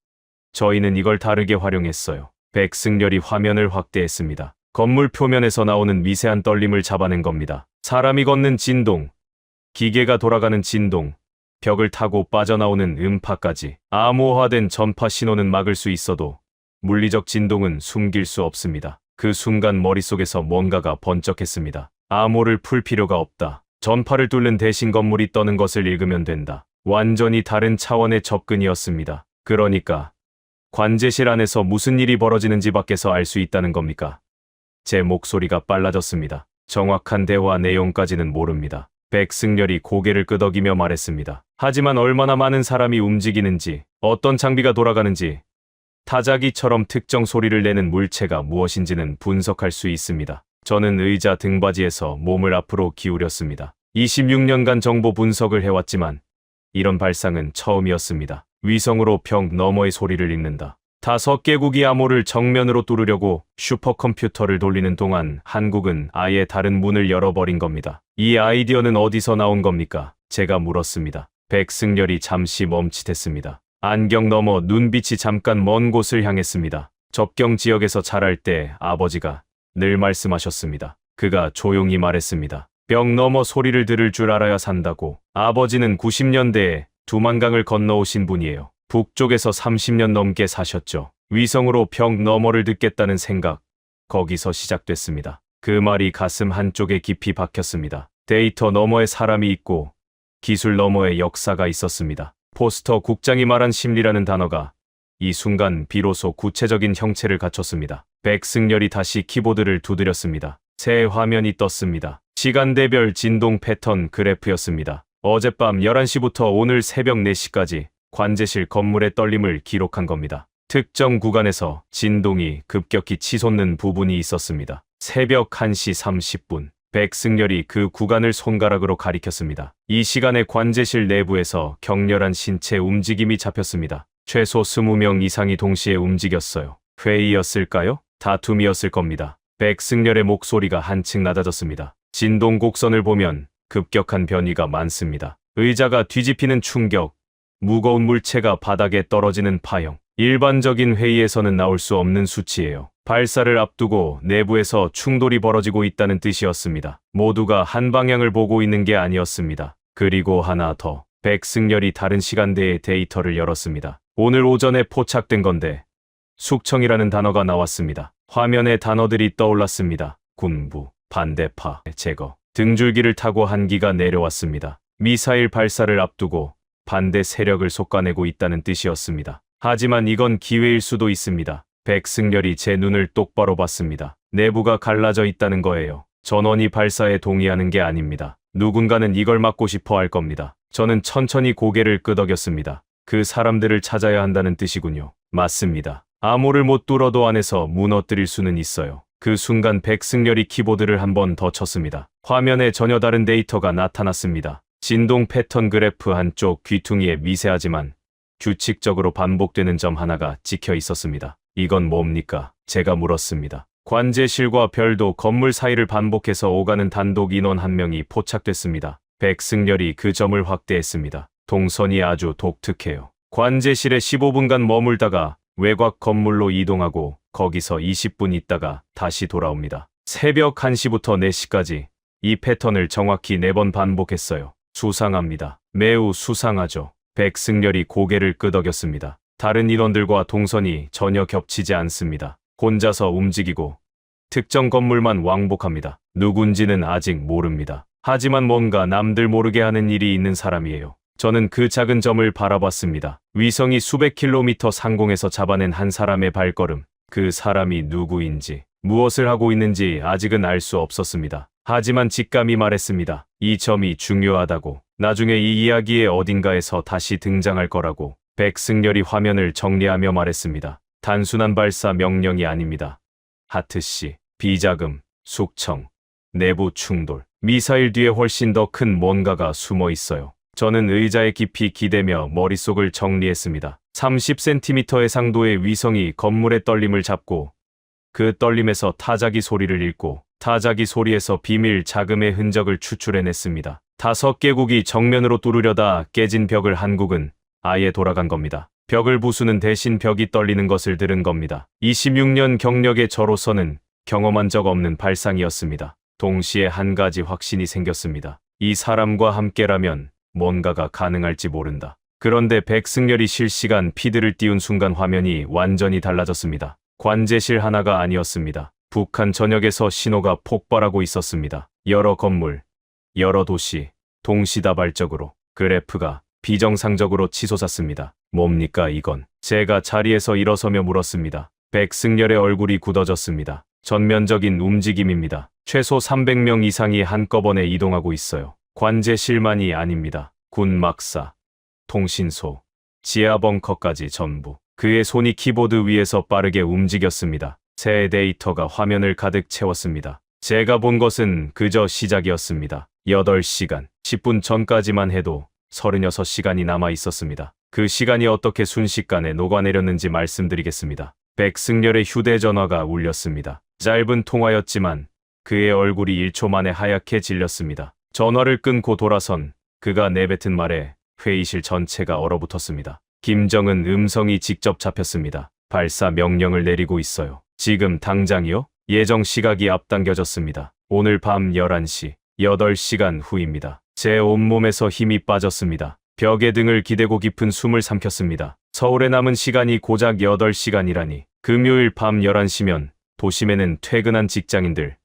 Speaker 3: 저희는 이걸 다르게 활용했어요. 백승열이 화면을 확대했습니다. 건물 표면에서 나오는 미세한 떨림을 잡아낸 겁니다. 사람이 걷는 진동, 기계가 돌아가는 진동, 벽을 타고 빠져나오는 음파까지. 암호화된 전파 신호는 막을 수 있어도 물리적 진동은 숨길 수 없습니다. 그 순간 머릿속에서 뭔가가 번쩍했습니다. 암호를 풀 필요가 없다. 전파를 뚫는 대신 건물이 떠는 것을 읽으면 된다. 완전히 다른 차원의 접근이었습니다. 그러니까 관제실 안에서 무슨 일이 벌어지는지 밖에서 알 수 있다는 겁니까? 제 목소리가 빨라졌습니다. 정확한 대화 내용까지는 모릅니다. 백승열이 고개를 끄덕이며 말했습니다. 하지만 얼마나 많은 사람이 움직이는지, 어떤 장비가 돌아가는지, 타자기처럼 특정 소리를 내는 물체가 무엇인지는 분석할 수 있습니다. 저는 의자 등받이에서 몸을 앞으로 기울였습니다. 26년간 정보 분석을 해왔지만 이런 발상은 처음이었습니다. 위성으로 벽 너머의 소리를 읽는다. 5개국이 암호를 정면으로 뚫으려고 슈퍼컴퓨터를 돌리는 동안 한국은 아예 다른 문을 열어버린 겁니다. 이 아이디어는 어디서 나온 겁니까? 제가 물었습니다. 백승열이 잠시 멈칫했습니다. 안경 너머 눈빛이 잠깐 먼 곳을 향했습니다. 접경 지역에서 자랄 때 아버지가 늘 말씀하셨습니다. 그가 조용히 말했습니다. 벽 너머 소리를 들을 줄 알아야 산다고. 아버지는 90년대에 두만강을 건너오신 분이에요. 북쪽에서 30년 넘게 사셨죠. 위성으로 벽 너머를 듣겠다는 생각, 거기서 시작됐습니다. 그 말이 가슴 한쪽에 깊이 박혔습니다. 데이터 너머에 사람이 있고 기술 너머에 역사가 있었습니다. 포스터 국장이 말한 심리라는 단어가 이 순간 비로소 구체적인 형체를 갖췄습니다. 백승열이 다시 키보드를 두드렸습니다. 새 화면이 떴습니다. 시간대별 진동 패턴 그래프였습니다. 어젯밤 11시부터 오늘 새벽 4시까지 관제실 건물의 떨림을 기록한 겁니다. 특정 구간에서 진동이 급격히 치솟는 부분이 있었습니다. 새벽 1시 30분, 백승열이 그 구간을 손가락으로 가리켰습니다. 이 시간에 관제실 내부에서 격렬한 신체 움직임이 잡혔습니다. 최소 20명 이상이 동시에 움직였어요. 회의였을까요? 다툼이었을 겁니다. 백승열의 목소리가 한층 낮아졌습니다. 진동 곡선을 보면 급격한 변이가 많습니다. 의자가 뒤집히는 충격, 무거운 물체가 바닥에 떨어지는 파형. 일반적인 회의에서는 나올 수 없는 수치예요. 발사를 앞두고 내부에서 충돌이 벌어지고 있다는 뜻이었습니다. 모두가 한 방향을 보고 있는 게 아니었습니다. 그리고 하나 더. 백승열이 다른 시간대의 데이터를 열었습니다. 오늘 오전에 포착된 건데 숙청이라는 단어가 나왔습니다. 화면에 단어들이 떠올랐습니다. 군부, 반대파, 제거. 등줄기를 타고 한기가 내려왔습니다. 미사일 발사를 앞두고 반대 세력을 솎아내고 있다는 뜻이었습니다. 하지만 이건 기회일 수도 있습니다. 백승열이 제 눈을 똑바로 봤습니다. 내부가 갈라져 있다는 거예요. 전원이 발사에 동의하는 게 아닙니다. 누군가는 이걸 막고 싶어 할 겁니다. 저는 천천히 고개를 끄덕였습니다. 그 사람들을 찾아야 한다는 뜻이군요. 맞습니다. 암호를 못 뚫어도 안에서 무너뜨릴 수는 있어요. 그 순간 백승열이 키보드를 한 번 더 쳤습니다. 화면에 전혀 다른 데이터가 나타났습니다. 진동 패턴 그래프 한쪽 귀퉁이에 미세하지만 규칙적으로 반복되는 점 하나가 찍혀 있었습니다. 이건 뭡니까? 제가 물었습니다. 관제실과 별도 건물 사이를 반복해서 오가는 단독 인원 한 명이 포착됐습니다. 백승열이 그 점을 확대했습니다. 동선이 아주 독특해요. 관제실에 15분간 머물다가 외곽 건물로 이동하고 거기서 20분 있다가 다시 돌아옵니다. 새벽 1시부터 4시까지 이 패턴을 정확히 4번 반복했어요. 수상합니다. 매우 수상하죠. 백승열이 고개를 끄덕였습니다. 다른 인원들과 동선이 전혀 겹치지 않습니다. 혼자서 움직이고 특정 건물만 왕복합니다. 누군지는 아직 모릅니다. 하지만 뭔가 남들 모르게 하는 일이 있는 사람이에요. 저는 그 작은 점을 바라봤습니다. 위성이 수백 킬로미터 상공에서 잡아낸 한 사람의 발걸음. 그 사람이 누구인지, 무엇을 하고 있는지 아직은 알 수 없었습니다. 하지만 직감이 말했습니다. 이 점이 중요하다고. 나중에 이 이야기의 어딘가에서 다시 등장할 거라고 백승열이 화면을 정리하며 말했습니다. 단순한 발사 명령이 아닙니다. 하트씨, 비자금, 숙청, 내부 충돌, 미사일 뒤에 훨씬 더 큰 뭔가가 숨어 있어요. 저는 의자에 깊이 기대며 머릿속을 정리했습니다. 30cm 해상도의 위성이 건물의 떨림을 잡고 그 떨림에서 타자기 소리를 읽고 타자기 소리에서 비밀 자금의 흔적을 추출해냈습니다. 5개국이 정면으로 뚫으려다 깨진 벽을 한국은 아예 돌아간 겁니다. 벽을 부수는 대신 벽이 떨리는 것을 들은 겁니다. 26년 경력의 저로서는 경험한 적 없는 발상이었습니다. 동시에 한 가지 확신이 생겼습니다. 이 사람과 함께라면 뭔가가 가능할지 모른다. 그런데 백승열이 실시간 피드를 띄운 순간 화면이 완전히 달라졌습니다. 관제실 하나가 아니었습니다. 북한 전역에서 신호가 폭발하고 있었습니다. 여러 건물, 여러 도시, 동시다발적으로 그래프가 비정상적으로 치솟았습니다. 뭡니까 이건? 제가 자리에서 일어서며 물었습니다. 백승열의 얼굴이 굳어졌습니다. 전면적인 움직임입니다. 최소 300명 이상이 한꺼번에 이동하고 있어요. 관제실만이 아닙니다. 군막사, 통신소, 지하 벙커까지 전부. 그의 손이 키보드 위에서 빠르게 움직였습니다. 새 데이터가 화면을 가득 채웠습니다. 제가 본 것은 그저 시작이었습니다. 8시간, 10분 전까지만 해도 36시간이 남아 있었습니다. 그 시간이 어떻게 순식간에 녹아내렸는지 말씀드리겠습니다. 백승열의 휴대전화가 울렸습니다. 짧은 통화였지만 그의 얼굴이 1초 만에 하얗게 질렸습니다. 전화를 끊고 돌아선 그가 내뱉은 말에 회의실 전체가 얼어붙었습니다. 김정은 음성이 직접 잡혔습니다. 발사 명령을 내리고 있어요. 지금 당장이요? 예정 시각이 앞당겨졌습니다. 오늘 밤 11시, 8시간 후입니다. 제 온몸에서 힘이 빠졌습니다. 벽에 등을 기대고 깊은 숨을 삼켰습니다. 서울에 남은 시간이 고작 8시간이라니. 금요일 밤 11시면 도심에는 퇴근한 직장인들,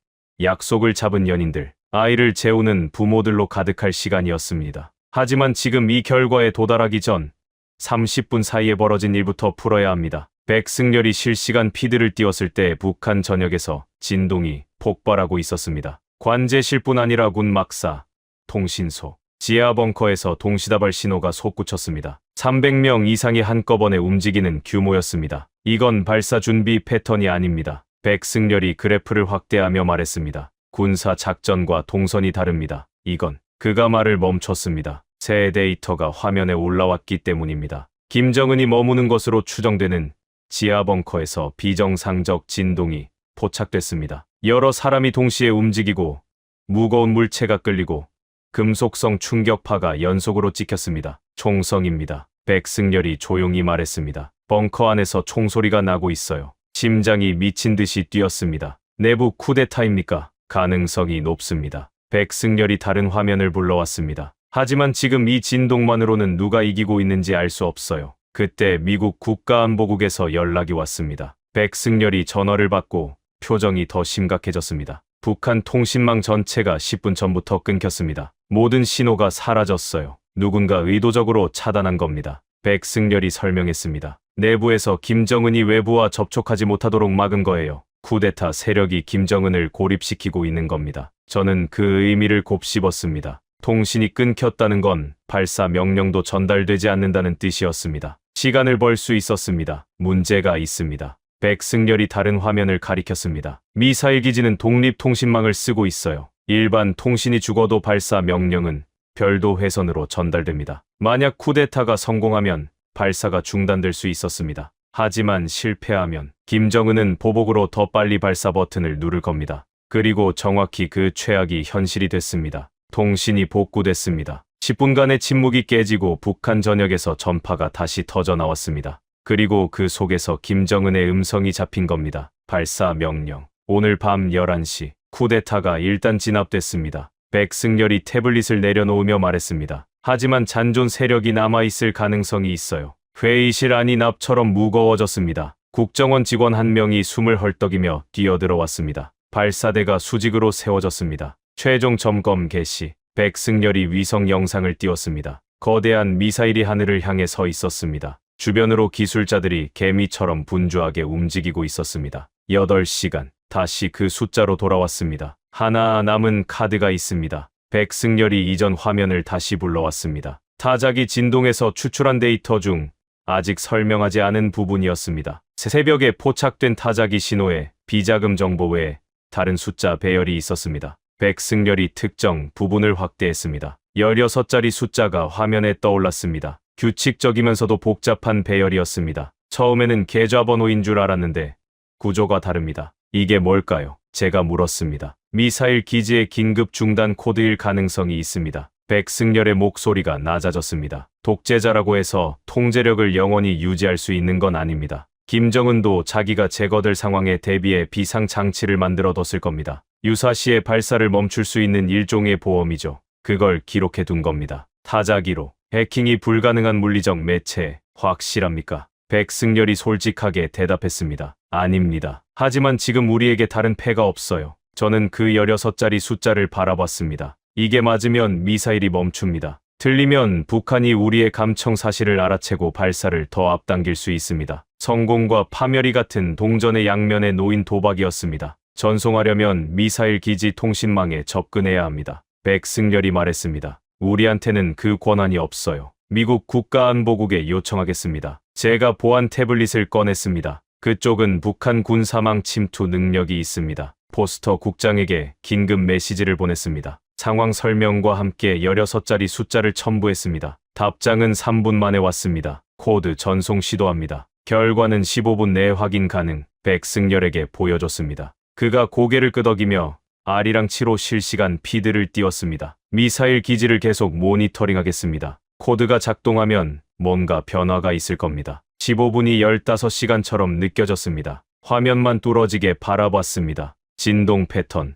Speaker 3: 약속을 잡은 연인들, 아이를 재우는 부모들로 가득할 시간이었습니다. 하지만 지금 이 결과에 도달하기 전 30분 사이에 벌어진 일부터 풀어야 합니다. 백승열이 실시간 피드를 띄웠을 때 북한 전역에서 진동이 폭발하고 있었습니다. 관제실뿐 아니라 군막사, 통신소, 지하 벙커에서 동시다발 신호가 솟구쳤습니다. 300명 이상이 한꺼번에 움직이는 규모였습니다. 이건 발사 준비 패턴이 아닙니다. 백승열이 그래프를 확대하며 말했습니다. 군사 작전과 동선이 다릅니다. 이건 그가 말을 멈췄습니다. 새 데이터가 화면에 올라왔기 때문입니다. 김정은이 머무는 것으로 추정되는 지하 벙커에서 비정상적 진동이 포착됐습니다. 여러 사람이 동시에 움직이고 무거운 물체가 끌리고 금속성 충격파가 연속으로 찍혔습니다. 총성입니다. 백승열이 조용히 말했습니다. 벙커 안에서 총소리가 나고 있어요. 심장이 미친 듯이 뛰었습니다. 내부 쿠데타입니까? 가능성이 높습니다. 백승열이 다른 화면을 불러왔습니다. 하지만 지금 이 진동만으로는 누가 이기고 있는지 알 수 없어요. 그때 미국 국가안보국에서 연락이 왔습니다. 백승열이 전화를 받고 표정이 더 심각해졌습니다. 북한 통신망 전체가 10분 전부터 끊겼습니다. 모든 신호가 사라졌어요. 누군가 의도적으로 차단한 겁니다. 백승열이 설명했습니다. 내부에서 김정은이 외부와 접촉하지 못하도록 막은 거예요. 쿠데타 세력이 김정은을 고립시키고 있는 겁니다. 저는 그 의미를 곱씹었습니다. 통신이 끊겼다는 건 발사 명령도 전달되지 않는다는 뜻이었습니다. 시간을 벌 수 있었습니다. 문제가 있습니다. 백승열이 다른 화면을 가리켰습니다. 미사일 기지는 독립통신망을 쓰고 있어요. 일반 통신이 죽어도 발사 명령은 별도 회선으로 전달됩니다. 만약 쿠데타가 성공하면 발사가 중단될 수 있었습니다. 하지만 실패하면 김정은은 보복으로 더 빨리 발사 버튼을 누를 겁니다. 그리고 정확히 그 최악이 현실이 됐습니다. 통신이 복구됐습니다. 10분간의 침묵이 깨지고 북한 전역에서 전파가 다시 터져 나왔습니다. 그리고 그 속에서 김정은의 음성이 잡힌 겁니다. 발사 명령. 오늘 밤 11시 쿠데타가 일단 진압됐습니다. 백승열이 태블릿을 내려놓으며 말했습니다. 하지만 잔존 세력이 남아있을 가능성이 있어요. 회의실 안이 납처럼 무거워졌습니다. 국정원 직원 한 명이 숨을 헐떡이며 뛰어들어왔습니다. 발사대가 수직으로 세워졌습니다. 최종 점검 개시. 백승열이 위성 영상을 띄웠습니다. 거대한 미사일이 하늘을 향해 서 있었습니다. 주변으로 기술자들이 개미처럼 분주하게 움직이고 있었습니다. 8시간. 다시 그 숫자로 돌아왔습니다. 하나 남은 카드가 있습니다. 백승열이 이전 화면을 다시 불러왔습니다. 타자기 진동에서 추출한 데이터 중 아직 설명하지 않은 부분이었습니다. 새벽에 포착된 타자기 신호에 비자금 정보 외에 다른 숫자 배열이 있었습니다. 백승열이 특정 부분을 확대했습니다. 16자리 숫자가 화면에 떠올랐습니다. 규칙적이면서도 복잡한 배열이었습니다. 처음에는 계좌번호인 줄 알았는데 구조가 다릅니다. 이게 뭘까요? 제가 물었습니다. 미사일 기지의 긴급 중단 코드일 가능성이 있습니다. 백승열의 목소리가 낮아졌습니다. 독재자라고 해서 통제력을 영원히 유지할 수 있는 건 아닙니다. 김정은도 자기가 제거될 상황에 대비해 비상장치를 만들어뒀을 겁니다. 유사시에 발사를 멈출 수 있는 일종의 보험이죠. 그걸 기록해 둔 겁니다. 타자기로. 해킹이 불가능한 물리적 매체, 확실합니까? 백승열이 솔직하게 대답했습니다. 아닙니다. 하지만 지금 우리에게 다른 패가 없어요. 저는 그 16자리 숫자를 바라봤습니다. 이게 맞으면 미사일이 멈춥니다. 틀리면 북한이 우리의 감청 사실을 알아채고 발사를 더 앞당길 수 있습니다. 성공과 파멸이 같은 동전의 양면에 놓인 도박이었습니다. 전송하려면 미사일 기지 통신망에 접근해야 합니다. 백승열이 말했습니다. 우리한테는 그 권한이 없어요. 미국 국가안보국에 요청하겠습니다. 제가 보안 태블릿을 꺼냈습니다. 그쪽은 북한 군사망 침투 능력이 있습니다. 포스터 국장에게 긴급 메시지를 보냈습니다. 상황 설명과 함께 16자리 숫자를 첨부했습니다. 답장은 3분 만에 왔습니다. 코드 전송 시도합니다. 결과는 15분 내에 확인 가능. 백승열에게 보여줬습니다. 그가 고개를 끄덕이며 R이랑 7호 실시간 피드를 띄웠습니다. 미사일 기지를 계속 모니터링하겠습니다. 코드가 작동하면 뭔가 변화가 있을 겁니다. 15분이 15시간처럼 느껴졌습니다. 화면만 뚫어지게 바라봤습니다. 진동 패턴,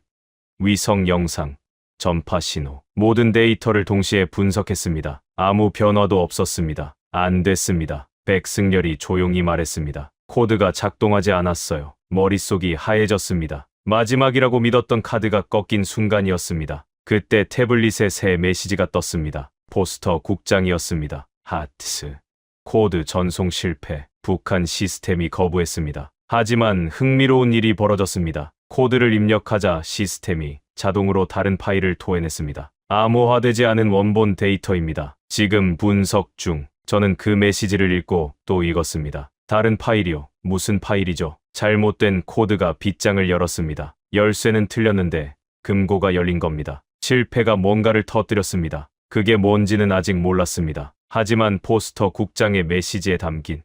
Speaker 3: 위성 영상, 전파 신호, 모든 데이터를 동시에 분석했습니다. 아무 변화도 없었습니다. 안 됐습니다. 백승열이 조용히 말했습니다. 코드가 작동하지 않았어요. 머릿속이 하얘졌습니다. 마지막이라고 믿었던 카드가 꺾인 순간이었습니다. 그때 태블릿에 새 메시지가 떴습니다. 포스터 국장이었습니다. 하트스. 코드 전송 실패. 북한 시스템이 거부했습니다. 하지만 흥미로운 일이 벌어졌습니다. 코드를 입력하자 시스템이 자동으로 다른 파일을 토해냈습니다. 암호화되지 않은 원본 데이터입니다. 지금 분석 중. 저는 그 메시지를 읽고 또 읽었습니다. 다른 파일이요. 무슨 파일이죠? 잘못된 코드가 빗장을 열었습니다. 열쇠는 틀렸는데 금고가 열린 겁니다. 실패가 뭔가를 터뜨렸습니다. 그게 뭔지는 아직 몰랐습니다. 하지만 포스터 국장의 메시지에 담긴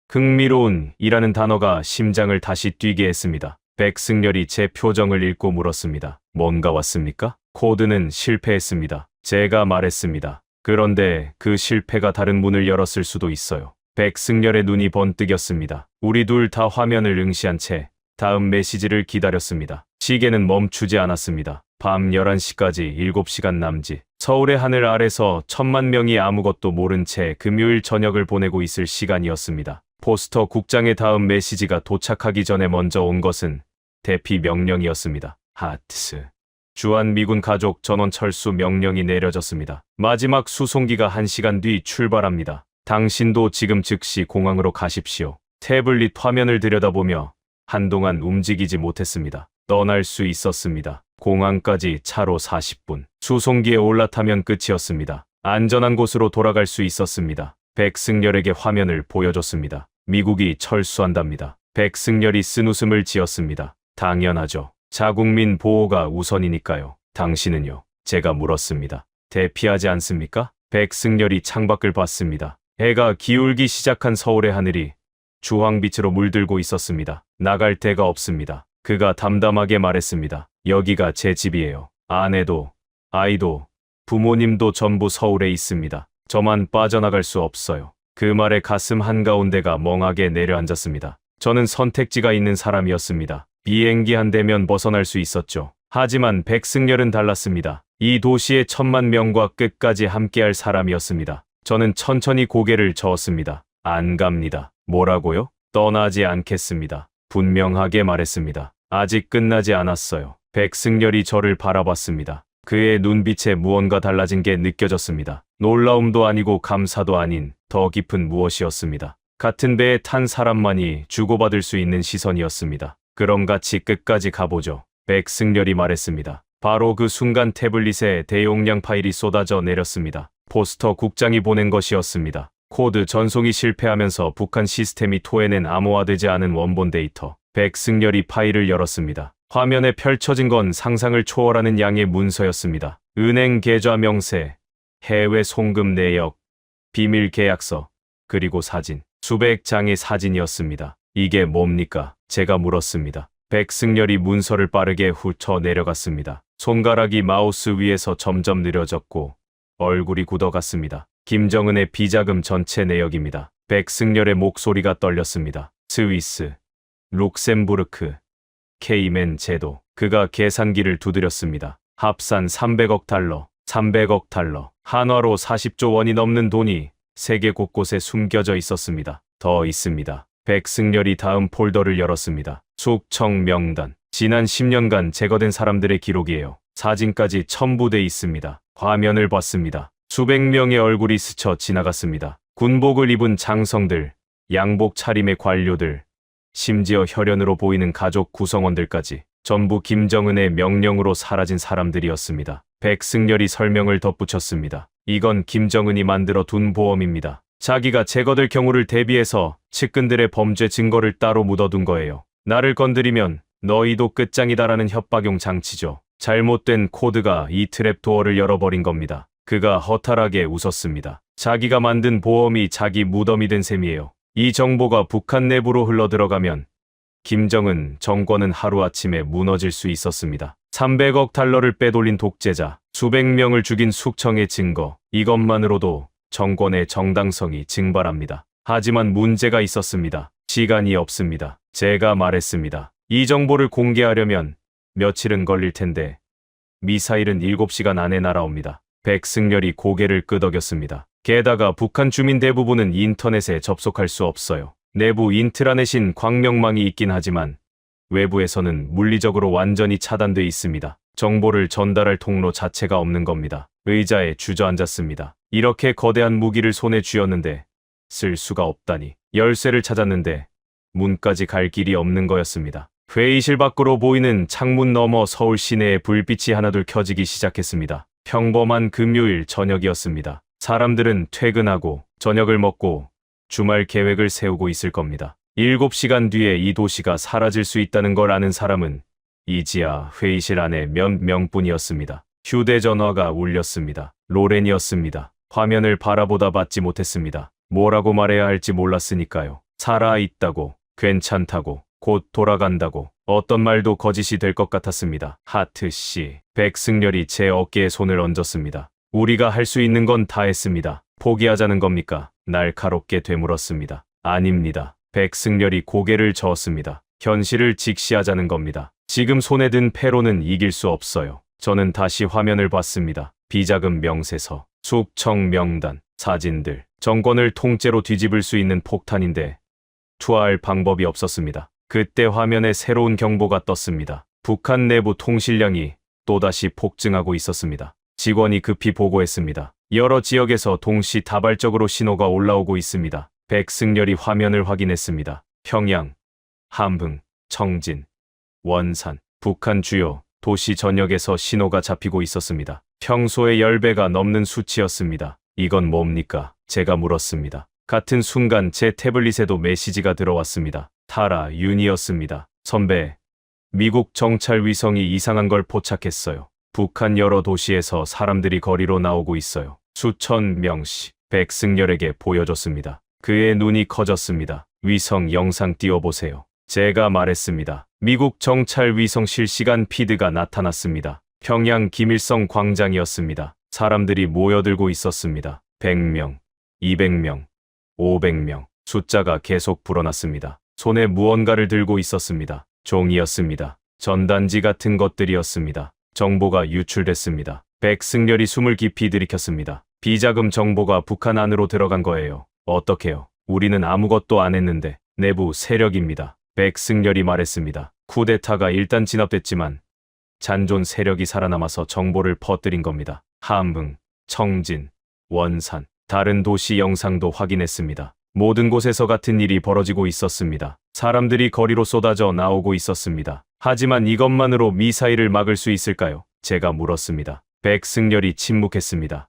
Speaker 3: 흥미로운 이라는 단어가 심장을 다시 뛰게 했습니다. 백승열이 제 표정을 읽고 물었습니다. 뭔가 왔습니까? 코드는 실패했습니다. 제가 말했습니다. 그런데 그 실패가 다른 문을 열었을 수도 있어요. 백승열의 눈이 번뜩였습니다. 우리 둘 다 화면을 응시한 채 다음 메시지를 기다렸습니다. 시계는 멈추지 않았습니다. 밤 11시까지 7시간 남짓. 서울의 하늘 아래서 1000만 명이 아무것도 모른 채 금요일 저녁을 보내고 있을 시간이었습니다. 포스터 국장의 다음 메시지가 도착하기 전에 먼저 온 것은 대피 명령이었습니다. 하트스. 주한미군 가족 전원 철수 명령이 내려졌습니다. 마지막 수송기가 1시간 뒤 출발합니다. 당신도 지금 즉시 공항으로 가십시오. 태블릿 화면을 들여다보며 한동안 움직이지 못했습니다. 떠날 수 있었습니다. 공항까지 차로 40분. 수송기에 올라타면 끝이었습니다. 안전한 곳으로 돌아갈 수 있었습니다. 백승열에게 화면을 보여줬습니다. 미국이 철수한답니다. 백승열이 쓴웃음을 지었습니다. 당연하죠. 자국민 보호가 우선이니까요. 당신은요? 제가 물었습니다. 대피하지 않습니까? 백승열이 창밖을 봤습니다. 해가 기울기 시작한 서울의 하늘이 주황빛으로 물들고 있었습니다. 나갈 데가 없습니다. 그가 담담하게 말했습니다. 여기가 제 집이에요. 아내도, 아이도, 부모님도 전부 서울에 있습니다. 저만 빠져나갈 수 없어요. 그 말에 가슴 한가운데가 멍하게 내려앉았습니다. 저는 선택지가 있는 사람이었습니다. 비행기 한 대면 벗어날 수 있었죠. 하지만 백승열은 달랐습니다. 이 도시의 1000만 명과 끝까지 함께할 사람이었습니다. 저는 천천히 고개를 저었습니다. 안 갑니다. 뭐라고요? 떠나지 않겠습니다. 분명하게 말했습니다. 아직 끝나지 않았어요. 백승열이 저를 바라봤습니다. 그의 눈빛에 무언가 달라진 게 느껴졌습니다. 놀라움도 아니고 감사도 아닌 더 깊은 무엇이었습니다. 같은 배에 탄 사람만이 주고받을 수 있는 시선이었습니다. 그럼 같이 끝까지 가보죠. 백승열이 말했습니다. 바로 그 순간 태블릿에 대용량 파일이 쏟아져 내렸습니다. 포스터 국장이 보낸 것이었습니다. 코드 전송이 실패하면서 북한 시스템이 토해낸 암호화되지 않은 원본 데이터. 백승열이 파일을 열었습니다. 화면에 펼쳐진 건 상상을 초월하는 양의 문서였습니다. 은행 계좌 명세, 해외 송금 내역, 비밀 계약서, 그리고 사진. 수백 장의 사진이었습니다. 이게 뭡니까? 제가 물었습니다. 백승열이 문서를 빠르게 훑어 내려갔습니다. 손가락이 마우스 위에서 점점 느려졌고 얼굴이 굳어갔습니다. 김정은의 비자금 전체 내역입니다. 백승열의 목소리가 떨렸습니다. 스위스, 룩셈부르크, 케이맨 제도. 그가 계산기를 두드렸습니다. 합산 300억 달러, 300억 달러. 한화로 40조 원이 넘는 돈이 세계 곳곳에 숨겨져 있었습니다. 더 있습니다. 백승열이 다음 폴더를 열었습니다. 숙청 명단. 지난 10년간 제거된 사람들의 기록이에요. 사진까지 첨부돼 있습니다. 화면을 봤습니다. 수백 명의 얼굴이 스쳐 지나갔습니다. 군복을 입은 장성들, 양복 차림의 관료들, 심지어 혈연으로 보이는 가족 구성원들까지 전부 김정은의 명령으로 사라진 사람들이었습니다. 백승열이 설명을 덧붙였습니다. 이건 김정은이 만들어 둔 보험입니다. 자기가 제거될 경우를 대비해서 측근들의 범죄 증거를 따로 묻어둔 거예요. 나를 건드리면 너희도 끝장이다라는 협박용 장치죠. 잘못된 코드가 이 트랩 도어를 열어버린 겁니다. 그가 허탈하게 웃었습니다. 자기가 만든 보험이 자기 무덤이 된 셈이에요. 이 정보가 북한 내부로 흘러들어가면 김정은 정권은 하루아침에 무너질 수 있었습니다. 300억 달러를 빼돌린 독재자, 수백 명을 죽인 숙청의 증거, 이것만으로도 정권의 정당성이 증발합니다. 하지만 문제가 있었습니다. 시간이 없습니다. 제가 말했습니다. 이 정보를 공개하려면 며칠은 걸릴 텐데 미사일은 7시간 안에 날아옵니다. 백승열이 고개를 끄덕였습니다. 게다가 북한 주민 대부분은 인터넷에 접속할 수 없어요. 내부 인트라넷인 광명망이 있긴 하지만 외부에서는 물리적으로 완전히 차단돼 있습니다. 정보를 전달할 통로 자체가 없는 겁니다. 의자에 주저앉았습니다. 이렇게 거대한 무기를 손에 쥐었는데 쓸 수가 없다니. 열쇠를 찾았는데 문까지 갈 길이 없는 거였습니다. 회의실 밖으로 보이는 창문 너머 서울 시내에 불빛이 하나둘 켜지기 시작했습니다. 평범한 금요일 저녁이었습니다. 사람들은 퇴근하고 저녁을 먹고 주말 계획을 세우고 있을 겁니다. 7시간 뒤에 이 도시가 사라질 수 있다는 걸 아는 사람은 이지아 회의실 안에 몇 명뿐이었습니다. 휴대전화가 울렸습니다. 로렌이었습니다. 화면을 바라보다 받지 못했습니다. 뭐라고 말해야 할지 몰랐으니까요. 살아있다고, 괜찮다고, 곧 돌아간다고, 어떤 말도 거짓이 될 것 같았습니다. 하트씨. 백승열이 제 어깨에 손을 얹었습니다. 우리가 할 수 있는 건 다 했습니다. 포기하자는 겁니까? 날카롭게 되물었습니다. 아닙니다. 백승열이 고개를 저었습니다. 현실을 직시하자는 겁니다. 지금 손에 든 패로는 이길 수 없어요. 저는 다시 화면을 봤습니다. 비자금 명세서, 숙청 명단, 사진들, 정권을 통째로 뒤집을 수 있는 폭탄인데 투하할 방법이 없었습니다. 그때 화면에 새로운 경보가 떴습니다. 북한 내부 통신량이 또다시 폭증하고 있었습니다. 직원이 급히 보고했습니다. 여러 지역에서 동시다발적으로 신호가 올라오고 있습니다. 백승열이 화면을 확인했습니다. 평양, 함흥, 청진, 원산, 북한 주요 도시 전역에서 신호가 잡히고 있었습니다. 평소의 10배가 넘는 수치였습니다. 이건 뭡니까? 제가 물었습니다. 같은 순간 제 태블릿에도 메시지가 들어왔습니다. 타라 윤이었습니다. 선배, 미국 정찰 위성이 이상한 걸 포착했어요. 북한 여러 도시에서 사람들이 거리로 나오고 있어요. 수천 명씩. 백승열에게 보여줬습니다. 그의 눈이 커졌습니다. 위성 영상 띄워보세요. 제가 말했습니다. 미국 정찰 위성 실시간 피드가 나타났습니다. 평양 김일성 광장이었습니다. 사람들이 모여들고 있었습니다. 100명, 200명, 500명. 숫자가 계속 불어났습니다. 손에 무언가를 들고 있었습니다. 종이였습니다. 전단지 같은 것들이었습니다. 정보가 유출됐습니다. 백승열이 숨을 깊이 들이켰습니다. 비자금 정보가 북한 안으로 들어간 거예요. 어떡해요? 우리는 아무것도 안 했는데. 내부 세력입니다. 백승열이 말했습니다. 쿠데타가 일단 진압됐지만 잔존 세력이 살아남아서 정보를 퍼뜨린 겁니다. 함흥, 청진, 원산, 다른 도시 영상도 확인했습니다. 모든 곳에서 같은 일이 벌어지고 있었습니다. 사람들이 거리로 쏟아져 나오고 있었습니다. 하지만 이것만으로 미사일을 막을 수 있을까요? 제가 물었습니다. 백승열이 침묵했습니다.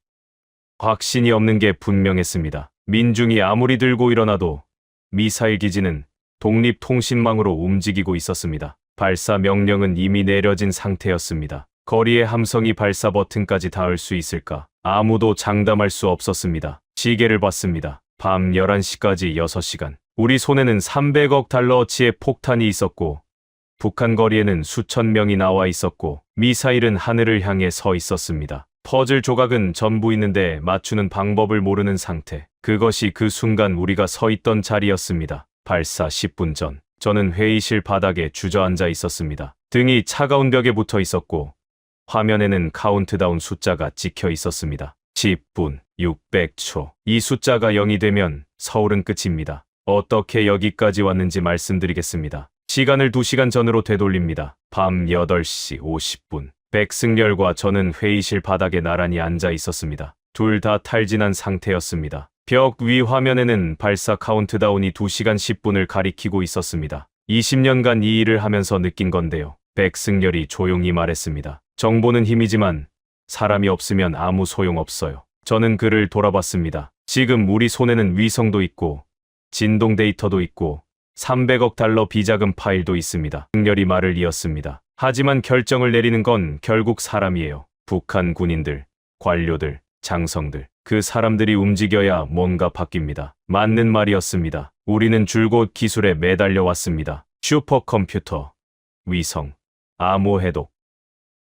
Speaker 3: 확신이 없는 게 분명했습니다. 민중이 아무리 들고 일어나도 미사일 기지는 독립통신망으로 움직이고 있었습니다. 발사 명령은 이미 내려진 상태였습니다. 거리의 함성이 발사 버튼까지 닿을 수 있을까? 아무도 장담할 수 없었습니다. 시계를 봤습니다. 밤 11시까지 6시간. 우리 손에는 300억 달러어치의 폭탄이 있었고 북한 거리에는 수천 명이 나와 있었고 미사일은 하늘을 향해 서 있었습니다. 퍼즐 조각은 전부 있는데 맞추는 방법을 모르는 상태. 그것이 그 순간 우리가 서 있던 자리였습니다. 발사 10분 전, 저는 회의실 바닥에 주저앉아 있었습니다. 등이 차가운 벽에 붙어 있었고 화면에는 카운트다운 숫자가 찍혀 있었습니다. 10분, 600초. 이 숫자가 0이 되면 서울은 끝입니다. 어떻게 여기까지 왔는지 말씀드리겠습니다. 시간을 2시간 전으로 되돌립니다. 밤 8시 50분. 백승열과 저는 회의실 바닥에 나란히 앉아 있었습니다. 둘 다 탈진한 상태였습니다. 벽 위 화면에는 발사 카운트다운이 2시간 10분을 가리키고 있었습니다. 20년간 이 일을 하면서 느낀 건데요. 백승열이 조용히 말했습니다. 정보는 힘이지만 사람이 없으면 아무 소용없어요. 저는 그를 돌아봤습니다. 지금 우리 손에는 위성도 있고 진동 데이터도 있고 300억 달러 비자금 파일도 있습니다. 백승열이 말을 이었습니다. 하지만 결정을 내리는 건 결국 사람이에요. 북한 군인들, 관료들, 장성들. 그 사람들이 움직여야 뭔가 바뀝니다. 맞는 말이었습니다. 우리는 줄곧 기술에 매달려 왔습니다. 슈퍼컴퓨터, 위성, 암호해독.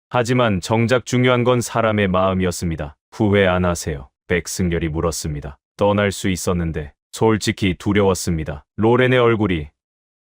Speaker 3: 하지만 정작 중요한 건 사람의 마음이었습니다. 후회 안 하세요? 백승열이 물었습니다. 떠날 수 있었는데 솔직히 두려웠습니다. 로렌의 얼굴이,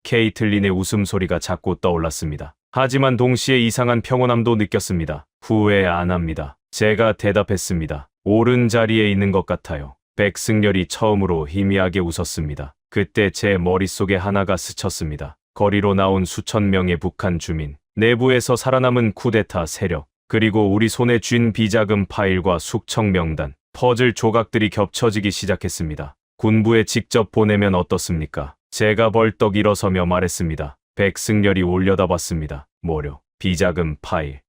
Speaker 3: 케이틀린의 웃음소리가 자꾸 떠올랐습니다. 하지만 동시에 이상한 평온함도 느꼈습니다. 후회 안 합니다. 제가 대답했습니다. 옳은 자리에 있는 것 같아요. 백승열이 처음으로 희미하게 웃었습니다. 그때 제 머릿속에 하나가 스쳤습니다. 거리로 나온 수천 명의 북한 주민, 내부에서 살아남은 쿠데타 세력, 그리고 우리 손에 쥔 비자금 파일과 숙청 명단, 퍼즐 조각들이 겹쳐지기 시작했습니다. 군부에 직접 보내면 어떻습니까? 제가 벌떡 일어서며 말했습니다. 백승열이 올려다봤습니다. 뭐려? 비자금 파일,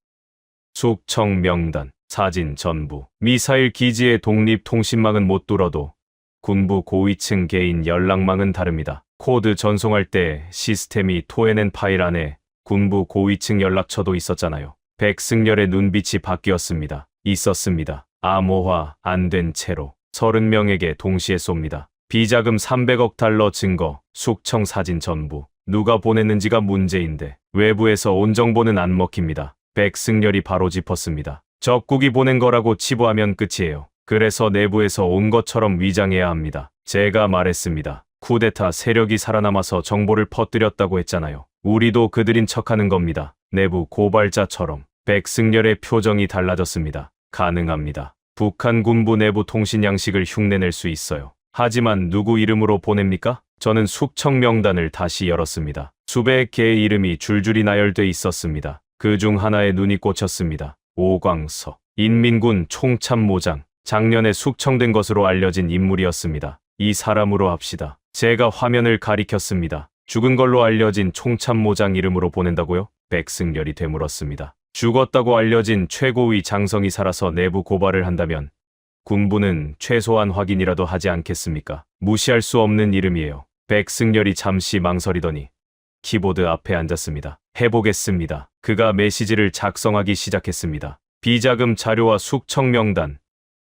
Speaker 3: 숙청 명단, 사진 전부. 미사일 기지의 독립통신망은 못 뚫어도 군부 고위층 개인 연락망은 다릅니다. 코드 전송할 때 시스템이 토해낸 파일 안에 군부 고위층 연락처도 있었잖아요. 백승열의 눈빛이 바뀌었습니다. 있었습니다. 암호화 안 된 채로 30명에게 동시에 쏩니다. 비자금 300억 달러 증거, 숙청 사진 전부. 누가 보냈는지가 문제인데 외부에서 온 정보는 안 먹힙니다. 백승열이 바로 짚었습니다. 적국이 보낸 거라고 치부하면 끝이에요. 그래서 내부에서 온 것처럼 위장해야 합니다. 제가 말했습니다. 쿠데타 세력이 살아남아서 정보를 퍼뜨렸다고 했잖아요. 우리도 그들인 척하는 겁니다. 내부 고발자처럼. 백승열의 표정이 달라졌습니다. 가능합니다. 북한 군부 내부 통신 양식을 흉내낼 수 있어요. 하지만 누구 이름으로 보냅니까? 저는 숙청 명단을 다시 열었습니다. 수백 개의 이름이 줄줄이 나열돼 있었습니다. 그 중 하나에 눈이 꽂혔습니다. 오광석, 인민군 총참모장, 작년에 숙청된 것으로 알려진 인물이었습니다. 이 사람으로 합시다. 제가 화면을 가리켰습니다. 죽은 걸로 알려진 총참모장 이름으로 보낸다고요? 백승열이 되물었습니다. 죽었다고 알려진 최고위 장성이 살아서 내부 고발을 한다면 군부는 최소한 확인이라도 하지 않겠습니까? 무시할 수 없는 이름이에요. 백승열이 잠시 망설이더니 키보드 앞에 앉았습니다. 해보겠습니다. 그가 메시지를 작성하기 시작했습니다. 비자금 자료와 숙청 명단,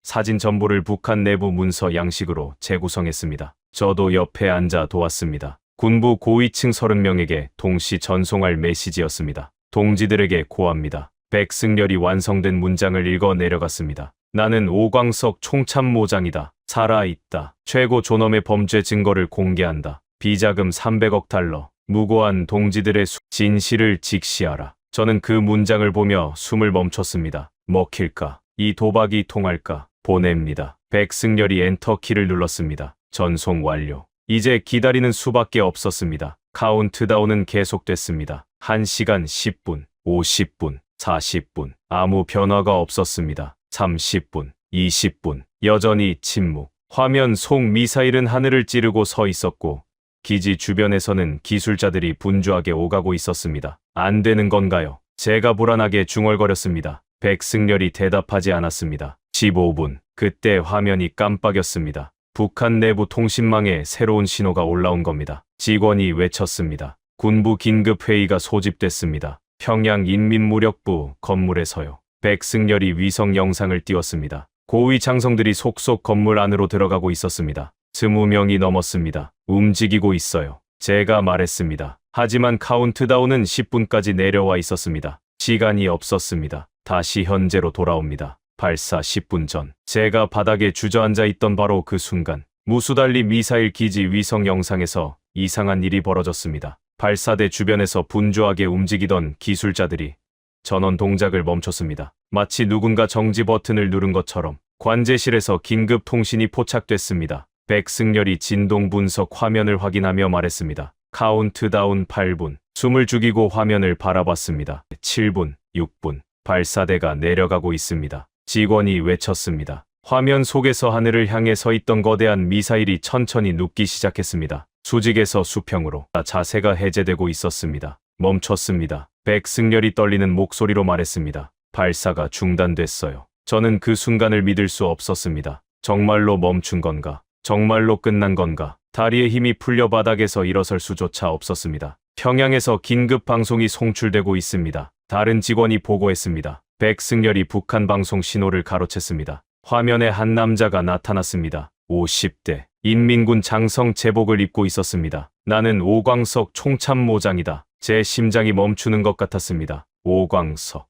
Speaker 3: 사진 전부를 북한 내부 문서 양식으로 재구성했습니다. 저도 옆에 앉아 도왔습니다. 군부 고위층 30명에게 동시 전송할 메시지였습니다. 동지들에게 고합니다. 백승열이 완성된 문장을 읽어 내려갔습니다. 나는 오광석 총참모장이다. 살아있다. 최고 존엄의 범죄 증거를 공개한다. 비자금 300억 달러. 무고한 동지들의 진실을 직시하라. 저는 그 문장을 보며 숨을 멈췄습니다. 먹힐까? 이 도박이 통할까? 보냅니다. 백승열이 엔터키를 눌렀습니다. 전송 완료. 이제 기다리는 수밖에 없었습니다. 카운트다운은 계속됐습니다. 1시간 10분, 50분, 40분. 아무 변화가 없었습니다. 30분, 20분. 여전히 침묵. 화면 속 미사일은 하늘을 찌르고 서 있었고 기지 주변에서는 기술자들이 분주하게 오가고 있었습니다. 안 되는 건가요? 제가 불안하게 중얼거렸습니다. 백승열이 대답하지 않았습니다. 15분. 그때 화면이 깜빡였습니다. 북한 내부 통신망에 새로운 신호가 올라온 겁니다. 직원이 외쳤습니다. 군부 긴급회의가 소집됐습니다. 평양 인민무력부 건물에서요. 백승열이 위성 영상을 띄웠습니다. 고위 장성들이 속속 건물 안으로 들어가고 있었습니다. 20명이 넘었습니다. 움직이고 있어요. 제가 말했습니다. 하지만 카운트다운은 10분까지 내려와 있었습니다. 시간이 없었습니다. 다시 현재로 돌아옵니다. 발사 10분 전. 제가 바닥에 주저앉아 있던 바로 그 순간 무수달리 미사일 기지 위성 영상에서 이상한 일이 벌어졌습니다. 발사대 주변에서 분주하게 움직이던 기술자들이 전원 동작을 멈췄습니다. 마치 누군가 정지 버튼을 누른 것처럼 관제실에서 긴급 통신이 포착됐습니다. 백승열이 진동 분석 화면을 확인하며 말했습니다. 카운트다운 8분. 숨을 죽이고 화면을 바라봤습니다. 7분, 6분. 발사대가 내려가고 있습니다. 직원이 외쳤습니다. 화면 속에서 하늘을 향해 서 있던 거대한 미사일이 천천히 눕기 시작했습니다. 수직에서 수평으로 자세가 해제되고 있었습니다. 멈췄습니다. 백승열이 떨리는 목소리로 말했습니다. 발사가 중단됐어요. 저는 그 순간을 믿을 수 없었습니다. 정말로 멈춘 건가? 정말로 끝난 건가? 다리에 힘이 풀려 바닥에서 일어설 수조차 없었습니다. 평양에서 긴급 방송이 송출되고 있습니다. 다른 직원이 보고했습니다. 백승열이 북한 방송 신호를 가로챘습니다. 화면에 한 남자가 나타났습니다. 50대. 인민군 장성 제복을 입고 있었습니다. 나는 오광석 총참모장이다. 제 심장이 멈추는 것 같았습니다. 오광석.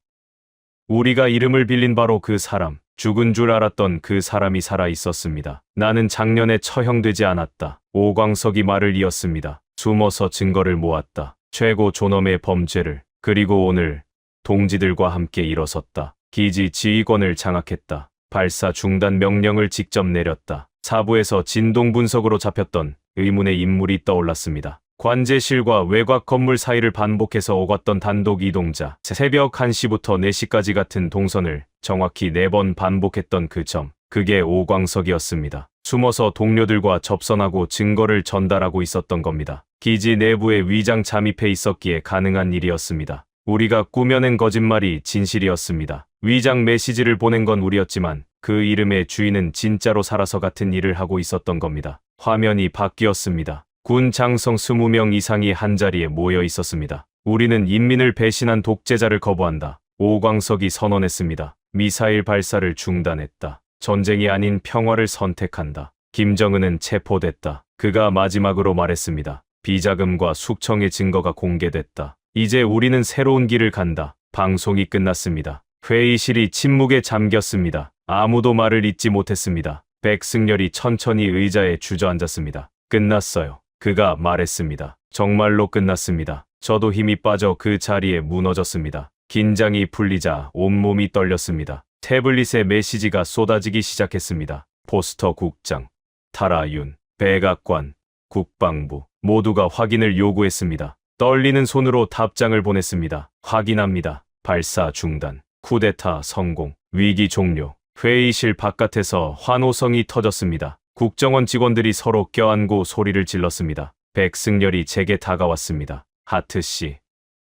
Speaker 3: 우리가 이름을 빌린 바로 그 사람. 죽은 줄 알았던 그 사람이 살아 있었습니다. 나는 작년에 처형되지 않았다. 오광석이 말을 이었습니다. 숨어서 증거를 모았다. 최고 존엄의 범죄를. 그리고 오늘 동지들과 함께 일어섰다. 기지 지휘권을 장악했다. 발사 중단 명령을 직접 내렸다. 사부에서 진동 분석으로 잡혔던 의문의 인물이 떠올랐습니다. 관제실과 외곽 건물 사이를 반복해서 오갔던 단독 이동자. 새벽 1시부터 4시까지 같은 동선을 정확히 4번 반복했던 그 점. 그게 오광석이었습니다. 숨어서 동료들과 접선하고 증거를 전달하고 있었던 겁니다. 기지 내부에 위장 잠입해 있었기에 가능한 일이었습니다. 우리가 꾸며낸 거짓말이 진실이었습니다. 위장 메시지를 보낸 건 우리였지만 그 이름의 주인은 진짜로 살아서 같은 일을 하고 있었던 겁니다. 화면이 바뀌었습니다. 군 장성 20명 이상이 한자리에 모여 있었습니다. 우리는 인민을 배신한 독재자를 거부한다. 오광석이 선언했습니다. 미사일 발사를 중단했다. 전쟁이 아닌 평화를 선택한다. 김정은은 체포됐다. 그가 마지막으로 말했습니다. 비자금과 숙청의 증거가 공개됐다. 이제 우리는 새로운 길을 간다. 방송이 끝났습니다. 회의실이 침묵에 잠겼습니다. 아무도 말을 잇지 못했습니다. 백승열이 천천히 의자에 주저앉았습니다. 끝났어요. 그가 말했습니다. 정말로 끝났습니다. 저도 힘이 빠져 그 자리에 무너졌습니다. 긴장이 풀리자 온몸이 떨렸습니다. 태블릿에 메시지가 쏟아지기 시작했습니다. 포스터 국장, 타라윤, 백악관, 국방부 모두가 확인을 요구했습니다. 떨리는 손으로 답장을 보냈습니다. 확인합니다. 발사 중단, 쿠데타 성공, 위기 종료. 회의실 바깥에서 환호성이 터졌습니다. 국정원 직원들이 서로 껴안고 소리를 질렀습니다. 백승열이 제게 다가왔습니다. 하트씨,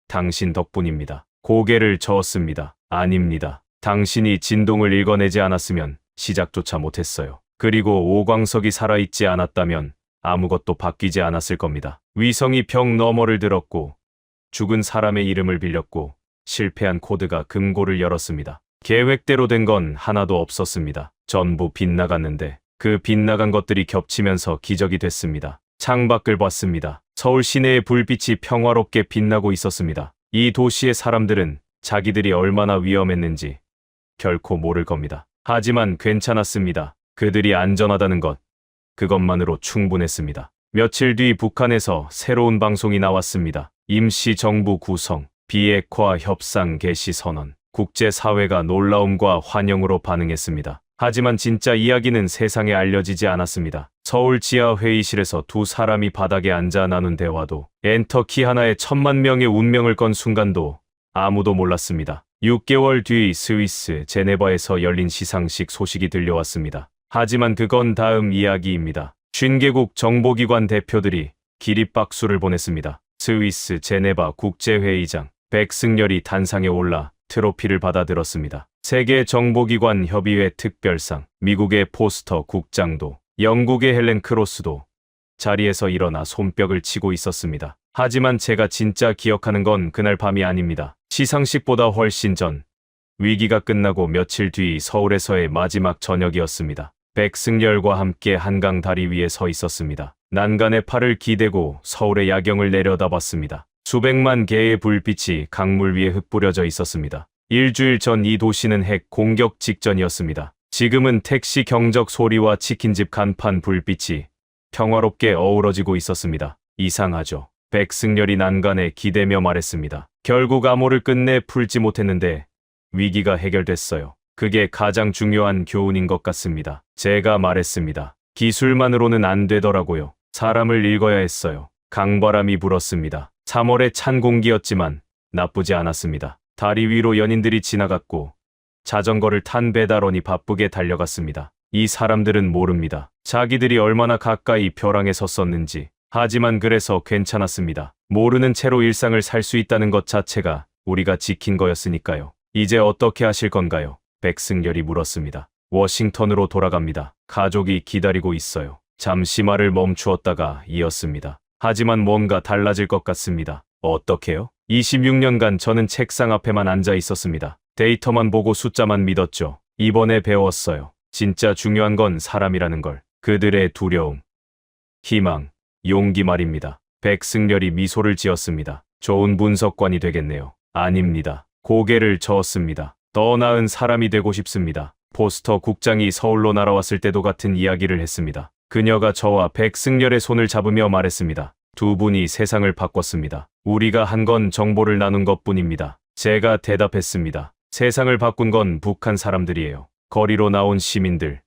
Speaker 3: 당신 덕분입니다. 고개를 저었습니다. 아닙니다. 당신이 진동을 읽어내지 않았으면 시작조차 못했어요. 그리고 오광석이 살아있지 않았다면 아무것도 바뀌지 않았을 겁니다. 위성이 벽 너머를 들었고 죽은 사람의 이름을 빌렸고 실패한 코드가 금고를 열었습니다. 계획대로 된 건 하나도 없었습니다. 전부 빗나갔는데 그 빗나간 것들이 겹치면서 기적이 됐습니다. 창밖을 봤습니다. 서울 시내의 불빛이 평화롭게 빛나고 있었습니다. 이 도시의 사람들은 자기들이 얼마나 위험했는지 결코 모를 겁니다. 하지만 괜찮았습니다. 그들이 안전하다는 것, 그것만으로 충분했습니다. 며칠 뒤 북한에서 새로운 방송이 나왔습니다. 임시정부 구성, 비핵화 협상 개시 선언. 국제사회가 놀라움과 환영으로 반응했습니다. 하지만 진짜 이야기는 세상에 알려지지 않았습니다. 서울 지하 회의실에서 두 사람이 바닥에 앉아 나눈 대화도, 엔터키 하나에 1000만 명의 운명을 건 순간도 아무도 몰랐습니다. 6개월 뒤 스위스 제네바에서 열린 시상식 소식이 들려왔습니다. 하지만 그건 다음 이야기입니다. 50개국 정보기관 대표들이 기립박수를 보냈습니다. 스위스 제네바 국제회의장, 백승열이 단상에 올라 트로피를 받아들었습니다. 세계 정보기관 협의회 특별상, 미국의 포스터 국장도, 영국의 헬렌 크로스도 자리에서 일어나 손뼉을 치고 있었습니다. 하지만 제가 진짜 기억하는 건 그날 밤이 아닙니다. 시상식보다 훨씬 전, 위기가 끝나고 며칠 뒤 서울에서의 마지막 저녁이었습니다. 백승열과 함께 한강 다리 위에 서 있었습니다. 난간에 팔을 기대고 서울의 야경을 내려다봤습니다. 수백만 개의 불빛이 강물 위에 흩뿌려져 있었습니다. 일주일 전 이 도시는 핵 공격 직전이었습니다. 지금은 택시 경적 소리와 치킨집 간판 불빛이 평화롭게 어우러지고 있었습니다. 이상하죠. 백승열이 난간에 기대며 말했습니다. 결국 암호를 끝내 풀지 못했는데 위기가 해결됐어요. 그게 가장 중요한 교훈인 것 같습니다. 제가 말했습니다. 기술만으로는 안 되더라고요. 사람을 읽어야 했어요. 강바람이 불었습니다. 3월의 찬 공기였지만 나쁘지 않았습니다. 다리 위로 연인들이 지나갔고 자전거를 탄 배달원이 바쁘게 달려갔습니다. 이 사람들은 모릅니다. 자기들이 얼마나 가까이 벼랑에 섰었는지. 하지만 그래서 괜찮았습니다. 모르는 채로 일상을 살 수 있다는 것 자체가 우리가 지킨 거였으니까요. 이제 어떻게 하실 건가요? 백승열이 물었습니다. 워싱턴으로 돌아갑니다. 가족이 기다리고 있어요. 잠시 말을 멈추었다가 이었습니다. 하지만 뭔가 달라질 것 같습니다. 어떻게요? 26년간 저는 책상 앞에만 앉아 있었습니다. 데이터만 보고 숫자만 믿었죠. 이번에 배웠어요. 진짜 중요한 건 사람이라는 걸. 그들의 두려움, 희망, 용기 말입니다. 백승열이 미소를 지었습니다. 좋은 분석관이 되겠네요. 아닙니다. 고개를 저었습니다. 더 나은 사람이 되고 싶습니다. 포스터 국장이 서울로 날아왔을 때도 같은 이야기를 했습니다. 그녀가 저와 백승열의 손을 잡으며 말했습니다. 두 분이 세상을 바꿨습니다. 우리가 한 건 정보를 나눈 것뿐입니다. 제가 대답했습니다. 세상을 바꾼 건 북한 사람들이에요. 거리로 나온 시민들,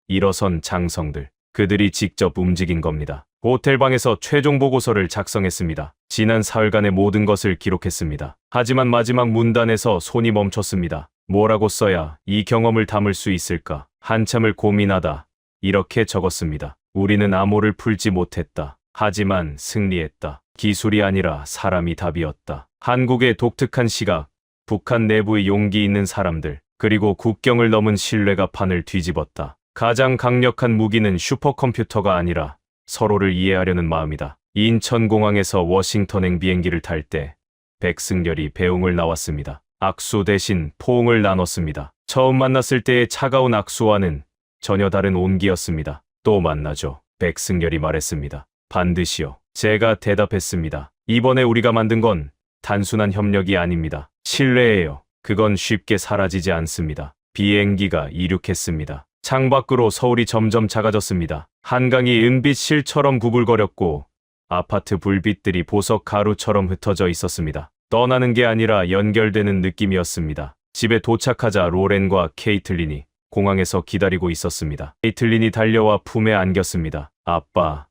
Speaker 3: 일어선 장성들, 그들이 직접 움직인 겁니다. 호텔방에서 최종 보고서를 작성했습니다. 지난 사흘간의 모든 것을 기록했습니다. 하지만 마지막 문단에서 손이 멈췄습니다. 뭐라고 써야 이 경험을 담을 수 있을까? 한참을 고민하다 이렇게 적었습니다. 우리는 암호를 풀지 못했다. 하지만 승리했다. 기술이 아니라 사람이 답이었다. 한국의 독특한 시각, 북한 내부의 용기 있는 사람들, 그리고 국경을 넘은 신뢰가 판을 뒤집었다. 가장 강력한 무기는 슈퍼컴퓨터가 아니라 서로를 이해하려는 마음이다. 인천공항에서 워싱턴행 비행기를 탈 때 백승열이 배웅을 나왔습니다. 악수 대신 포옹을 나눴습니다. 처음 만났을 때의 차가운 악수와는 전혀 다른 온기였습니다. 또 만나죠. 백승열이 말했습니다. 반드시요. 제가 대답했습니다. 이번에 우리가 만든 건 단순한 협력이 아닙니다. 신뢰예요. 그건 쉽게 사라지지 않습니다. 비행기가 이륙했습니다. 창밖으로 서울이 점점 작아졌습니다. 한강이 은빛 실처럼 구불거렸고 아파트 불빛들이 보석 가루처럼 흩어져 있었습니다. 떠나는 게 아니라 연결되는 느낌이었습니다. 집에 도착하자 로렌과 케이틀린이 공항에서 기다리고 있었습니다. 케이틀린이 달려와 품에 안겼습니다. 아빠,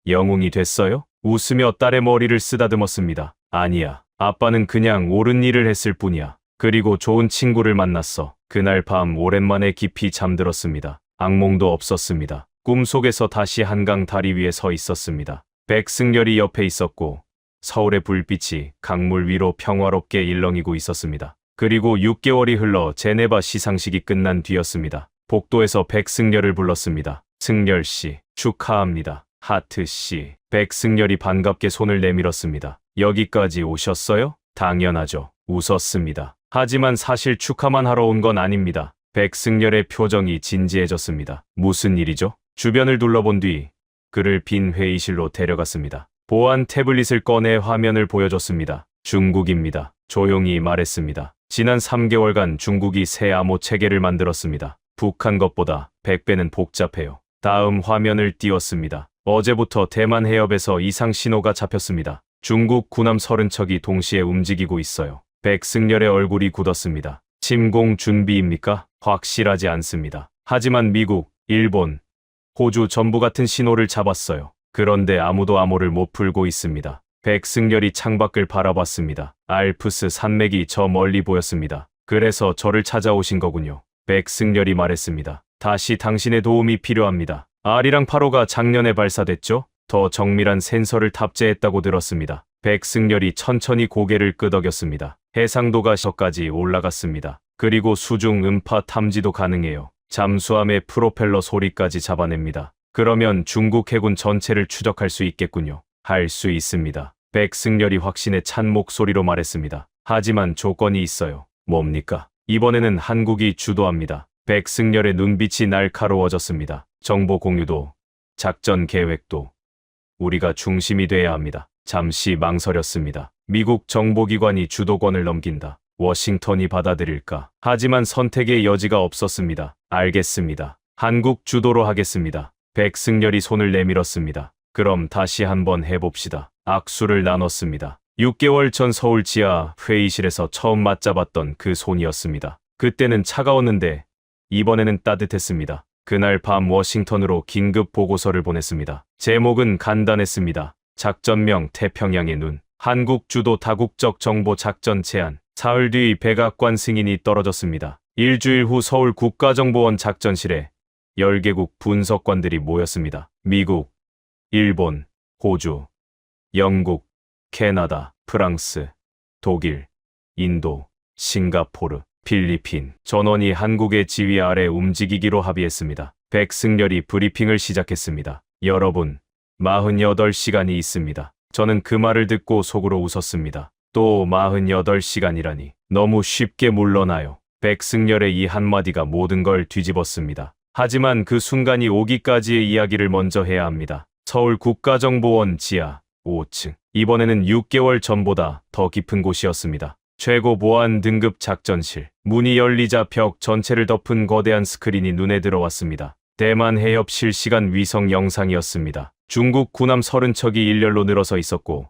Speaker 3: 영웅이 됐어요? 웃으며 딸의 머리를 쓰다듬었습니다. 아니야. 아빠는 그냥 옳은 일을 했을 뿐이야. 그리고 좋은 친구를 만났어. 그날 밤 오랜만에 깊이 잠들었습니다. 악몽도 없었습니다. 꿈속에서 다시 한강 다리 위에 서 있었습니다. 백승열이 옆에 있었고 서울의 불빛이 강물 위로 평화롭게 일렁이고 있었습니다. 그리고 6개월이 흘러 제네바 시상식이 끝난 뒤였습니다. 복도에서 백승열을 불렀습니다. 승열 씨, 축하합니다. 하트 씨. 백승열이 반갑게 손을 내밀었습니다. 여기까지 오셨어요? 당연하죠. 웃었습니다. 하지만 사실 축하만 하러 온 건 아닙니다. 백승열의 표정이 진지해졌습니다. 무슨 일이죠? 주변을 둘러본 뒤 그를 빈 회의실로 데려갔습니다. 보안 태블릿을 꺼내 화면을 보여줬습니다. 중국입니다. 조용히 말했습니다. 지난 3개월간 중국이 새 암호 체계를 만들었습니다. 북한 것보다 100배는 복잡해요. 다음 화면을 띄웠습니다. 어제부터 대만 해협에서 이상 신호가 잡혔습니다. 중국 군함 30척이 동시에 움직이고 있어요. 백승열의 얼굴이 굳었습니다. 침공 준비입니까? 확실하지 않습니다. 하지만 미국, 일본, 호주 전부 같은 신호를 잡았어요. 그런데 아무도 암호를 못 풀고 있습니다. 백승열이 창밖을 바라봤습니다. 알프스 산맥이 저 멀리 보였습니다. 그래서 저를 찾아오신 거군요. 백승열이 말했습니다. 다시 당신의 도움이 필요합니다. 아리랑 8호가 작년에 발사됐죠? 더 정밀한 센서를 탑재했다고 들었습니다. 백승열이 천천히 고개를 끄덕였습니다. 해상도가 저까지 올라갔습니다. 그리고 수중 음파 탐지도 가능해요. 잠수함의 프로펠러 소리까지 잡아냅니다. 그러면 중국 해군 전체를 추적할 수 있겠군요. 할 수 있습니다. 백승열이 확신에 찬 목소리로 말했습니다. 하지만 조건이 있어요. 뭡니까? 이번에는 한국이 주도합니다. 백승열의 눈빛이 날카로워졌습니다. 정보 공유도, 작전 계획도 우리가 중심이 돼야 합니다. 잠시 망설였습니다. 미국 정보기관이 주도권을 넘긴다. 워싱턴이 받아들일까? 하지만 선택의 여지가 없었습니다. 알겠습니다. 한국 주도로 하겠습니다. 백승열이 손을 내밀었습니다. 그럼 다시 한번 해봅시다. 악수를 나눴습니다. 6개월 전 서울 지하 회의실에서 처음 맞잡았던 그 손이었습니다. 그때는 차가웠는데 이번에는 따뜻했습니다. 그날 밤 워싱턴으로 긴급 보고서를 보냈습니다. 제목은 간단했습니다. 작전명 태평양의 눈. 한국 주도 다국적 정보 작전 제안. 사흘 뒤 백악관 승인이 떨어졌습니다. 일주일 후 서울 국가정보원 작전실에 10개국 분석관들이 모였습니다. 미국, 일본, 호주, 영국, 캐나다, 프랑스, 독일, 인도, 싱가포르, 필리핀. 전원이 한국의 지휘 아래 움직이기로 합의했습니다. 백승열이 브리핑을 시작했습니다. 여러분, 48시간이 있습니다. 저는 그 말을 듣고 속으로 웃었습니다. 또 48시간이라니 너무 쉽게 물러나요. 백승열의 이 한마디가 모든 걸 뒤집었습니다. 하지만 그 순간이 오기까지의 이야기를 먼저 해야 합니다. 서울 국가정보원 지하 5층. 이번에는 6개월 전보다 더 깊은 곳이었습니다. 최고 보안 등급 작전실. 문이 열리자 벽 전체를 덮은 거대한 스크린이 눈에 들어왔습니다. 대만 해협 실시간 위성 영상이었습니다. 중국 군함 30척이 일렬로 늘어서 있었고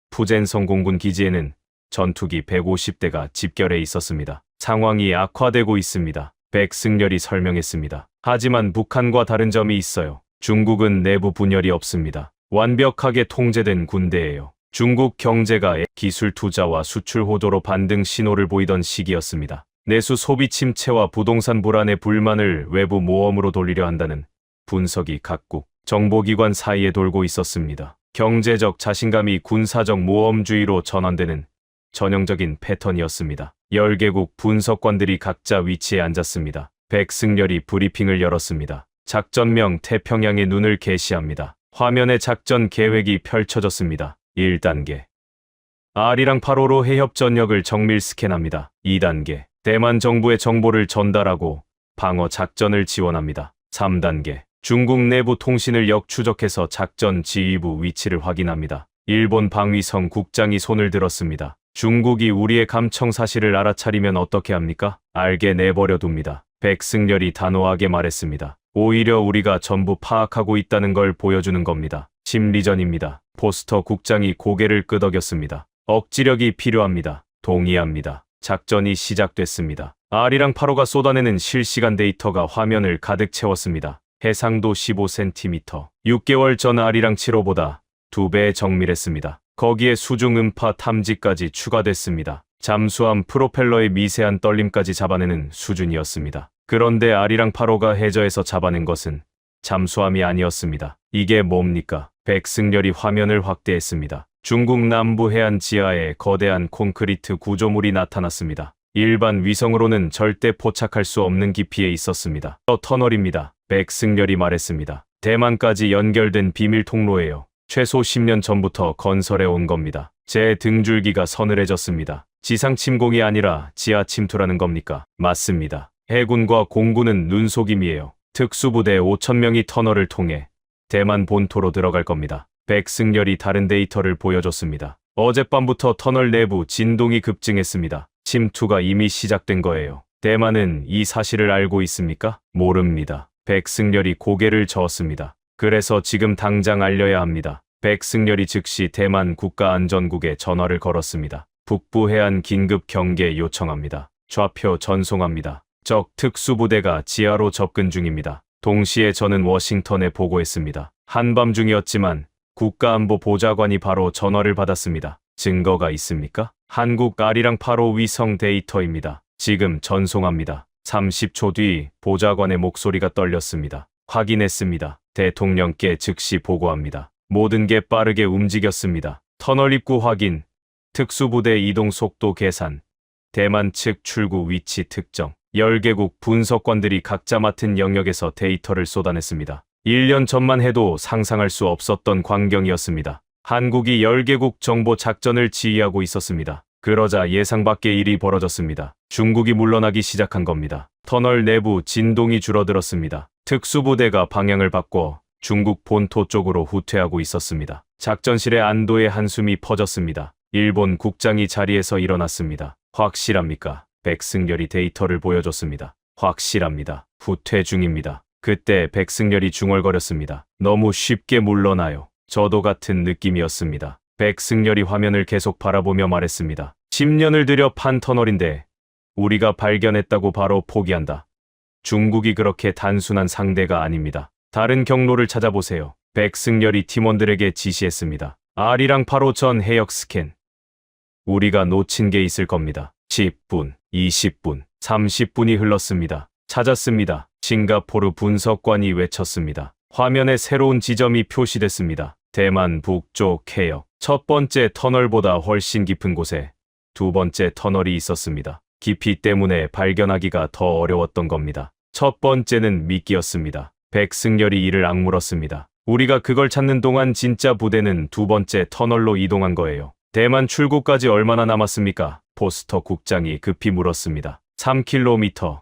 Speaker 3: 푸젠성 공군 기지에는 전투기 150대가 집결해 있었습니다. 상황이 악화되고 있습니다. 백승열이 설명했습니다. 하지만 북한과 다른 점이 있어요. 중국은 내부 분열이 없습니다. 완벽하게 통제된 군대예요. 중국 경제가 기술 투자와 수출 호조로 반등 신호를 보이던 시기였습니다. 내수 소비 침체와 부동산 불안의 불만을 외부 모험으로 돌리려 한다는 분석이 각국 정보기관 사이에 돌고 있었습니다. 경제적 자신감이 군사적 모험주의로 전환되는 전형적인 패턴이었습니다. 10개국 분석관들이 각자 위치에 앉았습니다. 백승열이 브리핑을 열었습니다. 작전명 태평양의 눈을 게시합니다. 화면에 작전 계획이 펼쳐졌습니다. 1단계. 아리랑 8호로 해협 전역을 정밀 스캔합니다. 2단계. 대만 정부의 정보를 전달하고 방어 작전을 지원합니다. 3단계. 중국 내부 통신을 역추적해서 작전 지휘부 위치를 확인합니다. 일본 방위성 국장이 손을 들었습니다. 중국이 우리의 감청 사실을 알아차리면 어떻게 합니까? 알게 내버려 둡니다. 백승열이 단호하게 말했습니다. 오히려 우리가 전부 파악하고 있다는 걸 보여주는 겁니다. 심리전입니다. 포스터 국장이 고개를 끄덕였습니다. 억지력이 필요합니다. 동의합니다. 작전이 시작됐습니다. 아리랑 8호가 쏟아내는 실시간 데이터가 화면을 가득 채웠습니다. 해상도 15cm. 6개월 전 아리랑 7호보다 2배 정밀했습니다. 거기에 수중 음파 탐지까지 추가됐습니다. 잠수함 프로펠러의 미세한 떨림까지 잡아내는 수준이었습니다. 그런데 아리랑 8호가 해저에서 잡아낸 것은 잠수함이 아니었습니다. 이게 뭡니까? 백승열이 화면을 확대했습니다. 중국 남부 해안 지하에 거대한 콘크리트 구조물이 나타났습니다. 일반 위성으로는 절대 포착할 수 없는 깊이에 있었습니다. 터널입니다. 백승열이 말했습니다. 대만까지 연결된 비밀 통로예요. 최소 10년 전부터 건설해 온 겁니다. 제 등줄기가 서늘해졌습니다. 지상 침공이 아니라 지하 침투라는 겁니까? 맞습니다. 해군과 공군은 눈속임이에요. 특수부대 5,000명이 터널을 통해 대만 본토로 들어갈 겁니다. 백승열이 다른 데이터를 보여줬습니다. 어젯밤부터 터널 내부 진동이 급증했습니다. 침투가 이미 시작된 거예요. 대만은 이 사실을 알고 있습니까? 모릅니다. 백승열이 고개를 저었습니다. 그래서 지금 당장 알려야 합니다. 백승열이 즉시 대만 국가안전국에 전화를 걸었습니다. 북부 해안 긴급 경계 요청합니다. 좌표 전송합니다. 적 특수부대가 지하로 접근 중입니다. 동시에 저는 워싱턴에 보고했습니다. 한밤중이었지만 국가안보 보좌관이 바로 전화를 받았습니다. 증거가 있습니까? 한국 아리랑 8호 위성 데이터입니다. 지금 전송합니다. 30초 뒤 보좌관의 목소리가 떨렸습니다. 확인했습니다. 대통령께 즉시 보고합니다. 모든 게 빠르게 움직였습니다. 터널 입구 확인, 특수부대 이동 속도 계산, 대만 측 출구 위치 특정, 10개국 분석관들이 각자 맡은 영역에서 데이터를 쏟아냈습니다. 1년 전만 해도 상상할 수 없었던 광경이었습니다. 한국이 10개국 정보 작전을 지휘하고 있었습니다. 그러자 예상 밖의 일이 벌어졌습니다. 중국이 물러나기 시작한 겁니다. 터널 내부 진동이 줄어들었습니다. 특수부대가 방향을 바꿔 중국 본토 쪽으로 후퇴하고 있었습니다. 작전실에 안도의 한숨이 퍼졌습니다. 일본 국장이 자리에서 일어났습니다. 확실합니까? 백승열이 데이터를 보여줬습니다. 확실합니다. 후퇴 중입니다. 그때 백승열이 중얼거렸습니다. 너무 쉽게 물러나요. 저도 같은 느낌이었습니다. 백승열이 화면을 계속 바라보며 말했습니다. 10년을 들여 판 터널인데 우리가 발견했다고 바로 포기한다. 중국이 그렇게 단순한 상대가 아닙니다. 다른 경로를 찾아보세요. 백승열이 팀원들에게 지시했습니다. R이랑 8호 전 해역 스캔. 우리가 놓친 게 있을 겁니다. 10분, 20분, 30분이 흘렀습니다. 찾았습니다. 싱가포르 분석관이 외쳤습니다. 화면에 새로운 지점이 표시됐습니다. 대만 북쪽 해역. 첫 번째 터널보다 훨씬 깊은 곳에 두 번째 터널이 있었습니다. 깊이 때문에 발견하기가 더 어려웠던 겁니다. 첫 번째는 미끼였습니다. 백승열이 이를 악물었습니다. 우리가 그걸 찾는 동안 진짜 부대는 두 번째 터널로 이동한 거예요. 대만 출구까지 얼마나 남았습니까? 포스터 국장이 급히 물었습니다. 3km.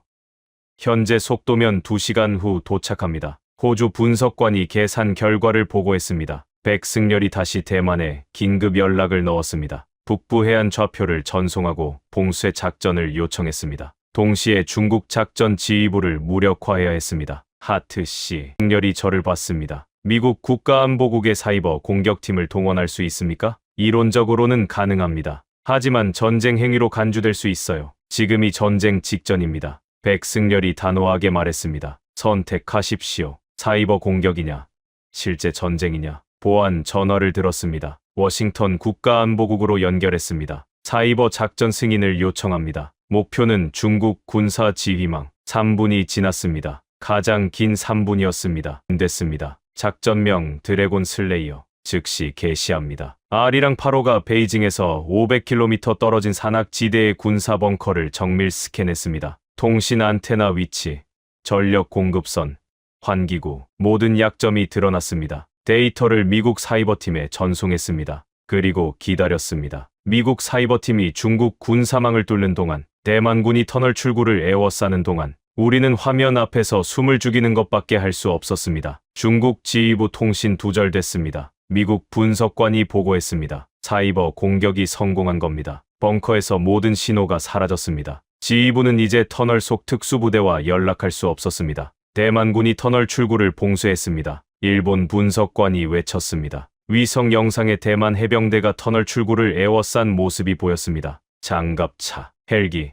Speaker 3: 현재 속도면 2시간 후 도착합니다. 호주 분석관이 계산 결과를 보고했습니다. 백승열이 다시 대만에 긴급 연락을 넣었습니다. 북부 해안 좌표를 전송하고 봉쇄 작전을 요청했습니다. 동시에 중국 작전 지휘부를 무력화해야 했습니다. 하트씨, 백승열이 저를 봤습니다. 미국 국가안보국의 사이버 공격팀을 동원할 수 있습니까? 이론적으로는 가능합니다. 하지만 전쟁 행위로 간주될 수 있어요. 지금이 전쟁 직전입니다. 백승열이 단호하게 말했습니다. 선택하십시오. 사이버 공격이냐, 실제 전쟁이냐. 보안 전화를 들었습니다. 워싱턴 국가안보국으로 연결했습니다. 사이버 작전 승인을 요청합니다. 목표는 중국 군사 지휘망. 3분이 지났습니다. 가장 긴 3분이었습니다. 됐습니다. 작전명 드래곤 슬레이어. 즉시 개시합니다. R이랑 8호가 베이징에서 500km 떨어진 산악지대의 군사 벙커를 정밀 스캔했습니다. 통신 안테나 위치, 전력 공급선, 환기구, 모든 약점이 드러났습니다. 데이터를 미국 사이버팀에 전송했습니다. 그리고 기다렸습니다. 미국 사이버팀이 중국 군사망을 뚫는 동안, 대만군이 터널 출구를 에워싸는 동안 우리는 화면 앞에서 숨을 죽이는 것밖에 할 수 없었습니다. 중국 지휘부 통신 두절됐습니다. 미국 분석관이 보고했습니다. 사이버 공격이 성공한 겁니다. 벙커에서 모든 신호가 사라졌습니다. 지휘부는 이제 터널 속 특수부대와 연락할 수 없었습니다. 대만군이 터널 출구를 봉쇄했습니다. 일본 분석관이 외쳤습니다. 위성 영상에 대만 해병대가 터널 출구를 에워싼 모습이 보였습니다. 장갑차, 헬기,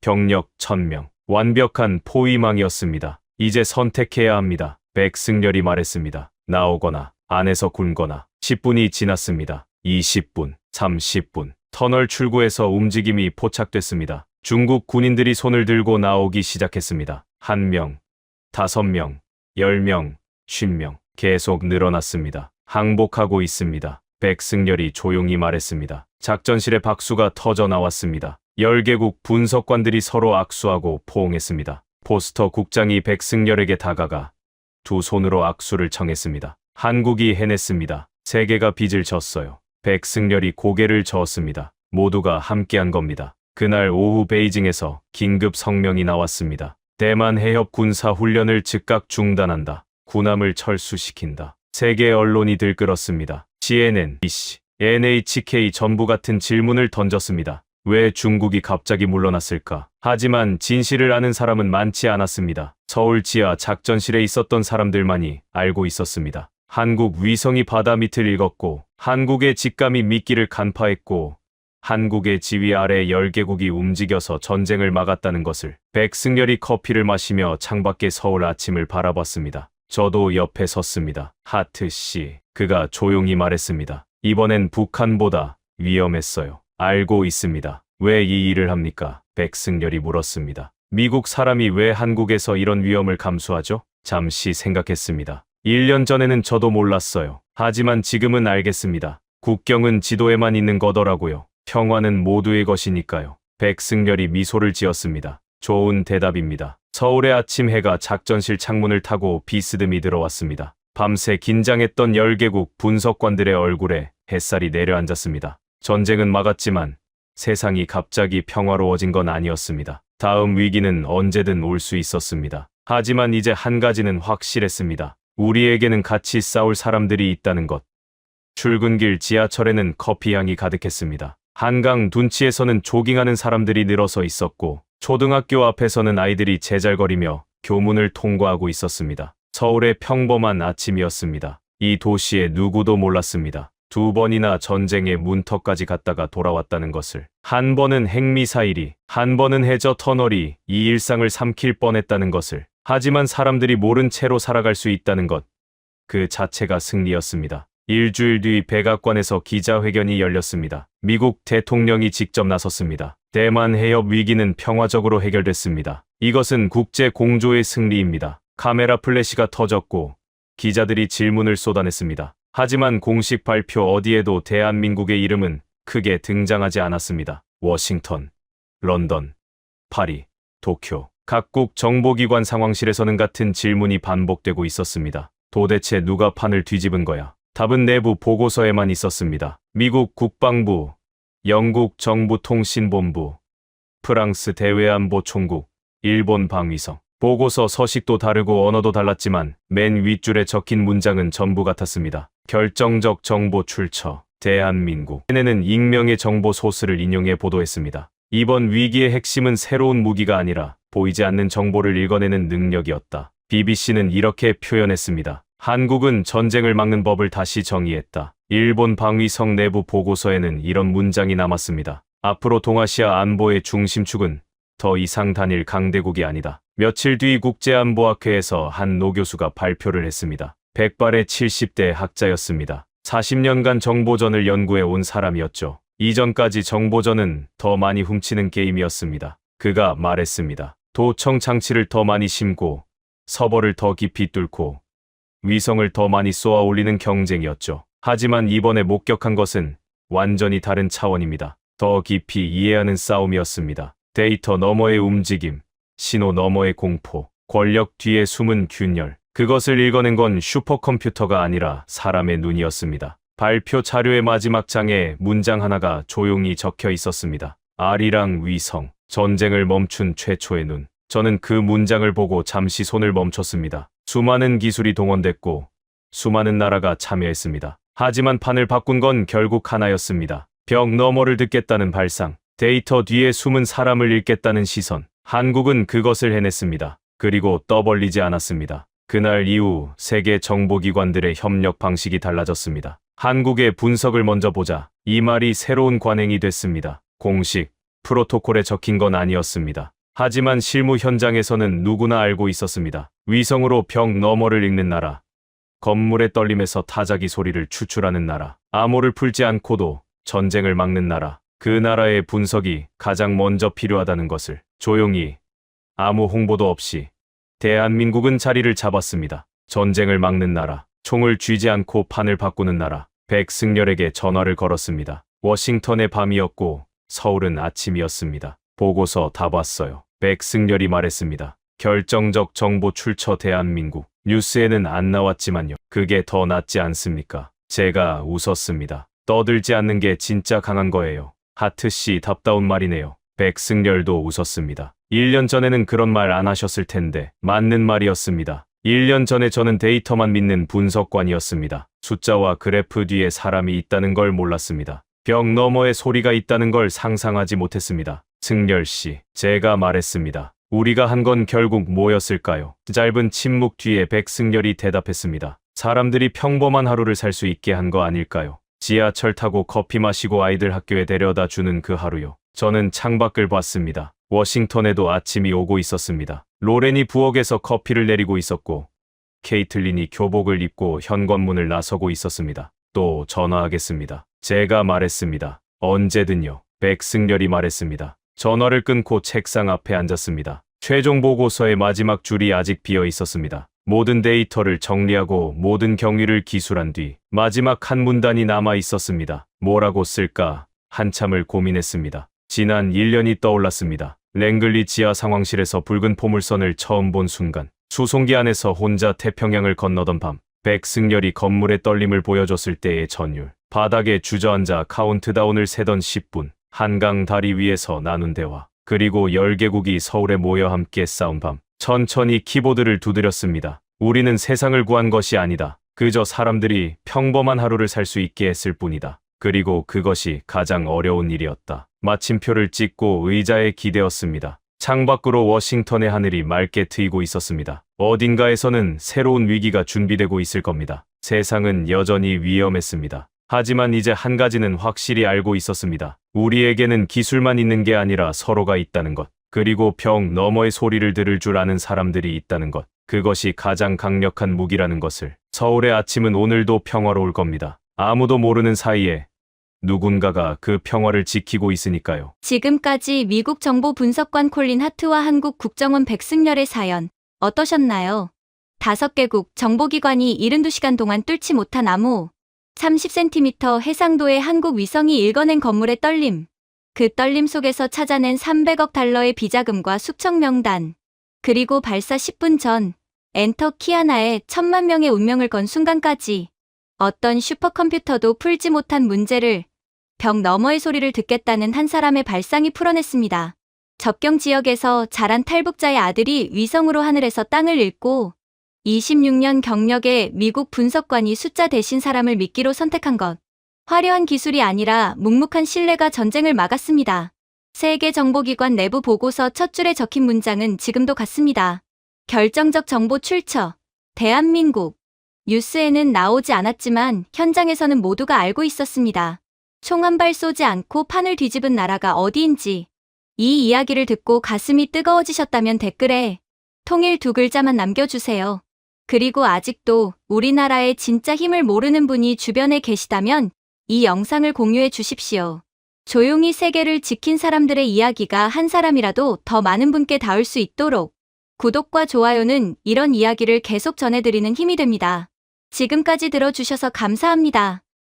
Speaker 3: 병력 1000명, 완벽한 포위망이었습니다. 이제 선택해야 합니다. 백승열이 말했습니다. 나오거나 안에서 굴거나. 10분이 지났습니다. 20분, 30분. 터널 출구에서 움직임이 포착됐습니다. 중국 군인들이 손을 들고 나오기 시작했습니다. 1명, 5명, 10명, 50명. 계속 늘어났습니다. 항복하고 있습니다. 백승열이 조용히 말했습니다. 작전실에 박수가 터져 나왔습니다. 10개국 분석관들이 서로 악수하고 포옹했습니다. 포스터 국장이 백승열에게 다가가 두 손으로 악수를 청했습니다. 한국이 해냈습니다. 세계가 빚을 졌어요. 백승열이 고개를 저었습니다. 모두가 함께한 겁니다. 그날 오후 베이징에서 긴급 성명이 나왔습니다. 대만 해협 군사 훈련을 즉각 중단한다. 군함을 철수시킨다. 세계 언론이 들끓었습니다. CNN, BBC, NHK 전부 같은 질문을 던졌습니다. 왜 중국이 갑자기 물러났을까? 하지만 진실을 아는 사람은 많지 않았습니다. 서울 지하 작전실에 있었던 사람들만이 알고 있었습니다. 한국 위성이 바다 밑을 읽었고, 한국의 직감이 미끼를 간파했고, 한국의 지휘 아래 10개국이 움직여서 전쟁을 막았다는 것을. 백승열이 커피를 마시며 창밖의 서울 아침을 바라봤습니다. 저도 옆에 섰습니다. 하트씨, 그가 조용히 말했습니다. 이번엔 북한보다 위험했어요. 알고 있습니다. 왜 이 일을 합니까? 백승열이 물었습니다. 미국 사람이 왜 한국에서 이런 위험을 감수하죠? 잠시 생각했습니다. 1년 전에는 저도 몰랐어요. 하지만 지금은 알겠습니다. 국경은 지도에만 있는 거더라고요. 평화는 모두의 것이니까요. 백승열이 미소를 지었습니다. 좋은 대답입니다. 서울의 아침 해가 작전실 창문을 타고 비스듬히 들어왔습니다. 밤새 긴장했던 열개국 분석관들의 얼굴에 햇살이 내려앉았습니다. 전쟁은 막았지만 세상이 갑자기 평화로워진 건 아니었습니다. 다음 위기는 언제든 올 수 있었습니다. 하지만 이제 한 가지는 확실했습니다. 우리에게는 같이 싸울 사람들이 있다는 것. 출근길 지하철에는 커피 향이 가득했습니다. 한강 둔치에서는 조깅하는 사람들이 늘어서 있었고 초등학교 앞에서는 아이들이 제잘거리며 교문을 통과하고 있었습니다. 서울의 평범한 아침이었습니다. 이 도시에 누구도 몰랐습니다. 2번이나 전쟁의 문턱까지 갔다가 돌아왔다는 것을. 한 번은 핵미사일이, 한 번은 해저 터널이 이 일상을 삼킬 뻔했다는 것을. 하지만 사람들이 모른 채로 살아갈 수 있다는 것. 그 자체가 승리였습니다. 일주일 뒤 백악관에서 기자회견이 열렸습니다. 미국 대통령이 직접 나섰습니다. 대만 해협 위기는 평화적으로 해결됐습니다. 이것은 국제 공조의 승리입니다. 카메라 플래시가 터졌고 기자들이 질문을 쏟아냈습니다. 하지만 공식 발표 어디에도 대한민국의 이름은 크게 등장하지 않았습니다. 워싱턴, 런던, 파리, 도쿄. 각국 정보기관 상황실에서는 같은 질문이 반복되고 있었습니다. 도대체 누가 판을 뒤집은 거야? 답은 내부 보고서에만 있었습니다. 미국 국방부, 영국 정부통신본부, 프랑스 대외안보총국, 일본 방위성. 보고서 서식도 다르고 언어도 달랐지만 맨 윗줄에 적힌 문장은 전부 같았습니다. 결정적 정보 출처, 대한민국. 얘네는 익명의 정보 소스를 인용해 보도했습니다. 이번 위기의 핵심은 새로운 무기가 아니라 보이지 않는 정보를 읽어내는 능력이었다. BBC는 이렇게 표현했습니다. 한국은 전쟁을 막는 법을 다시 정의했다. 일본 방위성 내부 보고서에는 이런 문장이 남았습니다. 앞으로 동아시아 안보의 중심축은 더 이상 단일 강대국이 아니다. 며칠 뒤 국제안보학회에서 한 노교수가 발표를 했습니다. 백발의 70대 학자였습니다. 40년간 정보전을 연구해 온 사람이었죠. 이전까지 정보전은 더 많이 훔치는 게임이었습니다. 그가 말했습니다. 도청 장치를 더 많이 심고 서버를 더 깊이 뚫고 위성을 더 많이 쏘아 올리는 경쟁이었죠. 하지만 이번에 목격한 것은 완전히 다른 차원입니다. 더 깊이 이해하는 싸움이었습니다. 데이터 너머의 움직임, 신호 너머의 공포, 권력 뒤에 숨은 균열. 그것을 읽어낸 건 슈퍼컴퓨터가 아니라 사람의 눈이었습니다. 발표 자료의 마지막 장에 문장 하나가 조용히 적혀 있었습니다. 아리랑 위성, 전쟁을 멈춘 최초의 눈. 저는 그 문장을 보고 잠시 손을 멈췄습니다. 수많은 기술이 동원됐고 수많은 나라가 참여했습니다. 하지만 판을 바꾼 건 결국 하나였습니다. 벽 너머를 듣겠다는 발상, 데이터 뒤에 숨은 사람을 읽겠다는 시선. 한국은 그것을 해냈습니다. 그리고 떠벌리지 않았습니다. 그날 이후 세계 정보기관들의 협력 방식이 달라졌습니다. 한국의 분석을 먼저 보자. 이 말이 새로운 관행이 됐습니다. 공식, 프로토콜에 적힌 건 아니었습니다. 하지만 실무 현장에서는 누구나 알고 있었습니다. 위성으로 벽 너머를 읽는 나라, 건물의 떨림에서 타자기 소리를 추출하는 나라, 암호를 풀지 않고도 전쟁을 막는 나라. 그 나라의 분석이 가장 먼저 필요하다는 것을 조용히, 아무 홍보도 없이 대한민국은 자리를 잡았습니다. 전쟁을 막는 나라, 총을 쥐지 않고 판을 바꾸는 나라. 백승열에게 전화를 걸었습니다. 워싱턴의 밤이었고 서울은 아침이었습니다. 보고서 다 봤어요. 백승열이 말했습니다. 결정적 정보 출처 대한민국. 뉴스에는 안 나왔지만요. 그게 더 낫지 않습니까? 제가 웃었습니다. 떠들지 않는 게 진짜 강한 거예요. 하트씨 답다운 말이네요. 백승열도 웃었습니다. 1년 전에는 그런 말 안 하셨을 텐데 맞는 말이었습니다. 1년 전에 저는 데이터만 믿는 분석관이었습니다. 숫자와 그래프 뒤에 사람이 있다는 걸 몰랐습니다. 벽 너머에 소리가 있다는 걸 상상하지 못했습니다. 승열씨, 제가 말했습니다. 우리가 한 건 결국 뭐였을까요? 짧은 침묵 뒤에 백승열이 대답했습니다. 사람들이 평범한 하루를 살 수 있게 한 거 아닐까요? 지하철 타고 커피 마시고 아이들 학교에 데려다 주는 그 하루요. 저는 창밖을 봤습니다. 워싱턴에도 아침이 오고 있었습니다. 로렌이 부엌에서 커피를 내리고 있었고 케이틀린이 교복을 입고 현관문을 나서고 있었습니다. 또 전화하겠습니다. 제가 말했습니다. 언제든요. 백승열이 말했습니다. 전화를 끊고 책상 앞에 앉았습니다. 최종 보고서의 마지막 줄이 아직 비어 있었습니다. 모든 데이터를 정리하고 모든 경위를 기술한 뒤 마지막 한 문단이 남아 있었습니다. 뭐라고 쓸까? 한참을 고민했습니다. 지난 1년이 떠올랐습니다. 랭글리 지하 상황실에서 붉은 포물선을 처음 본 순간, 수송기 안에서 혼자 태평양을 건너던 밤, 백승열이 건물의 떨림을 보여줬을 때의 전율, 바닥에 주저앉아 카운트다운을 세던 10분, 한강 다리 위에서 나눈 대화, 그리고 10개국이 서울에 모여 함께 싸운 밤, 천천히 키보드를 두드렸습니다. 우리는 세상을 구한 것이 아니다. 그저 사람들이 평범한 하루를 살 수 있게 했을 뿐이다. 그리고 그것이 가장 어려운 일이었다. 마침표를 찍고 의자에 기대었습니다. 창밖으로 워싱턴의 하늘이 맑게 트이고 있었습니다. 어딘가에서는 새로운 위기가 준비되고 있을 겁니다. 세상은 여전히 위험했습니다. 하지만 이제 한 가지는 확실히 알고 있었습니다. 우리에게는 기술만 있는 게 아니라 서로가 있다는 것. 그리고 벽 너머의 소리를 들을 줄 아는 사람들이 있다는 것. 그것이 가장 강력한 무기라는 것을. 서울의 아침은 오늘도 평화로울 겁니다. 아무도 모르는 사이에 누군가가 그 평화를 지키고 있으니까요.
Speaker 4: 지금까지 미국 정보분석관 콜린 하트와 한국 국정원 백승열의 사연 어떠셨나요? 5개국 정보기관이 72시간 동안 뚫지 못한 암호, 30cm 해상도의 한국 위성이 읽어낸 건물의 떨림, 그 떨림 속에서 찾아낸 300억 달러의 비자금과 수청 명단, 그리고 발사 10분 전 엔터 키 하나에 1000만 명의 운명을 건 순간까지 어떤 슈퍼컴퓨터도 풀지 못한 문제를 벽 너머의 소리를 듣겠다는 한 사람의 발상이 풀어냈습니다. 접경 지역에서 자란 탈북자의 아들이 위성으로 하늘에서 땅을 읽고 26년 경력의 미국 분석관이 숫자 대신 사람을 믿기로 선택한 것. 화려한 기술이 아니라 묵묵한 신뢰가 전쟁을 막았습니다. 세계 정보기관 내부 보고서 첫 줄에 적힌 문장은 지금도 같습니다. 결정적 정보 출처, 대한민국. 뉴스에는 나오지 않았지만 현장에서는 모두가 알고 있었습니다. 총 한 발 쏘지 않고 판을 뒤집은 나라가 어디인지. 이 이야기를 듣고 가슴이 뜨거워지셨다면 댓글에 통일 2글자만 남겨주세요. 그리고 아직도 우리나라의 진짜 힘을 모르는 분이 주변에 계시다면 이 영상을 공유해 주십시오. 조용히 세계를 지킨 사람들의 이야기가 한 사람이라도 더 많은 분께 닿을 수 있도록 구독과 좋아요는 이런 이야기를 계속 전해드리는 힘이 됩니다. 지금까지 들어주셔서 감사합니다.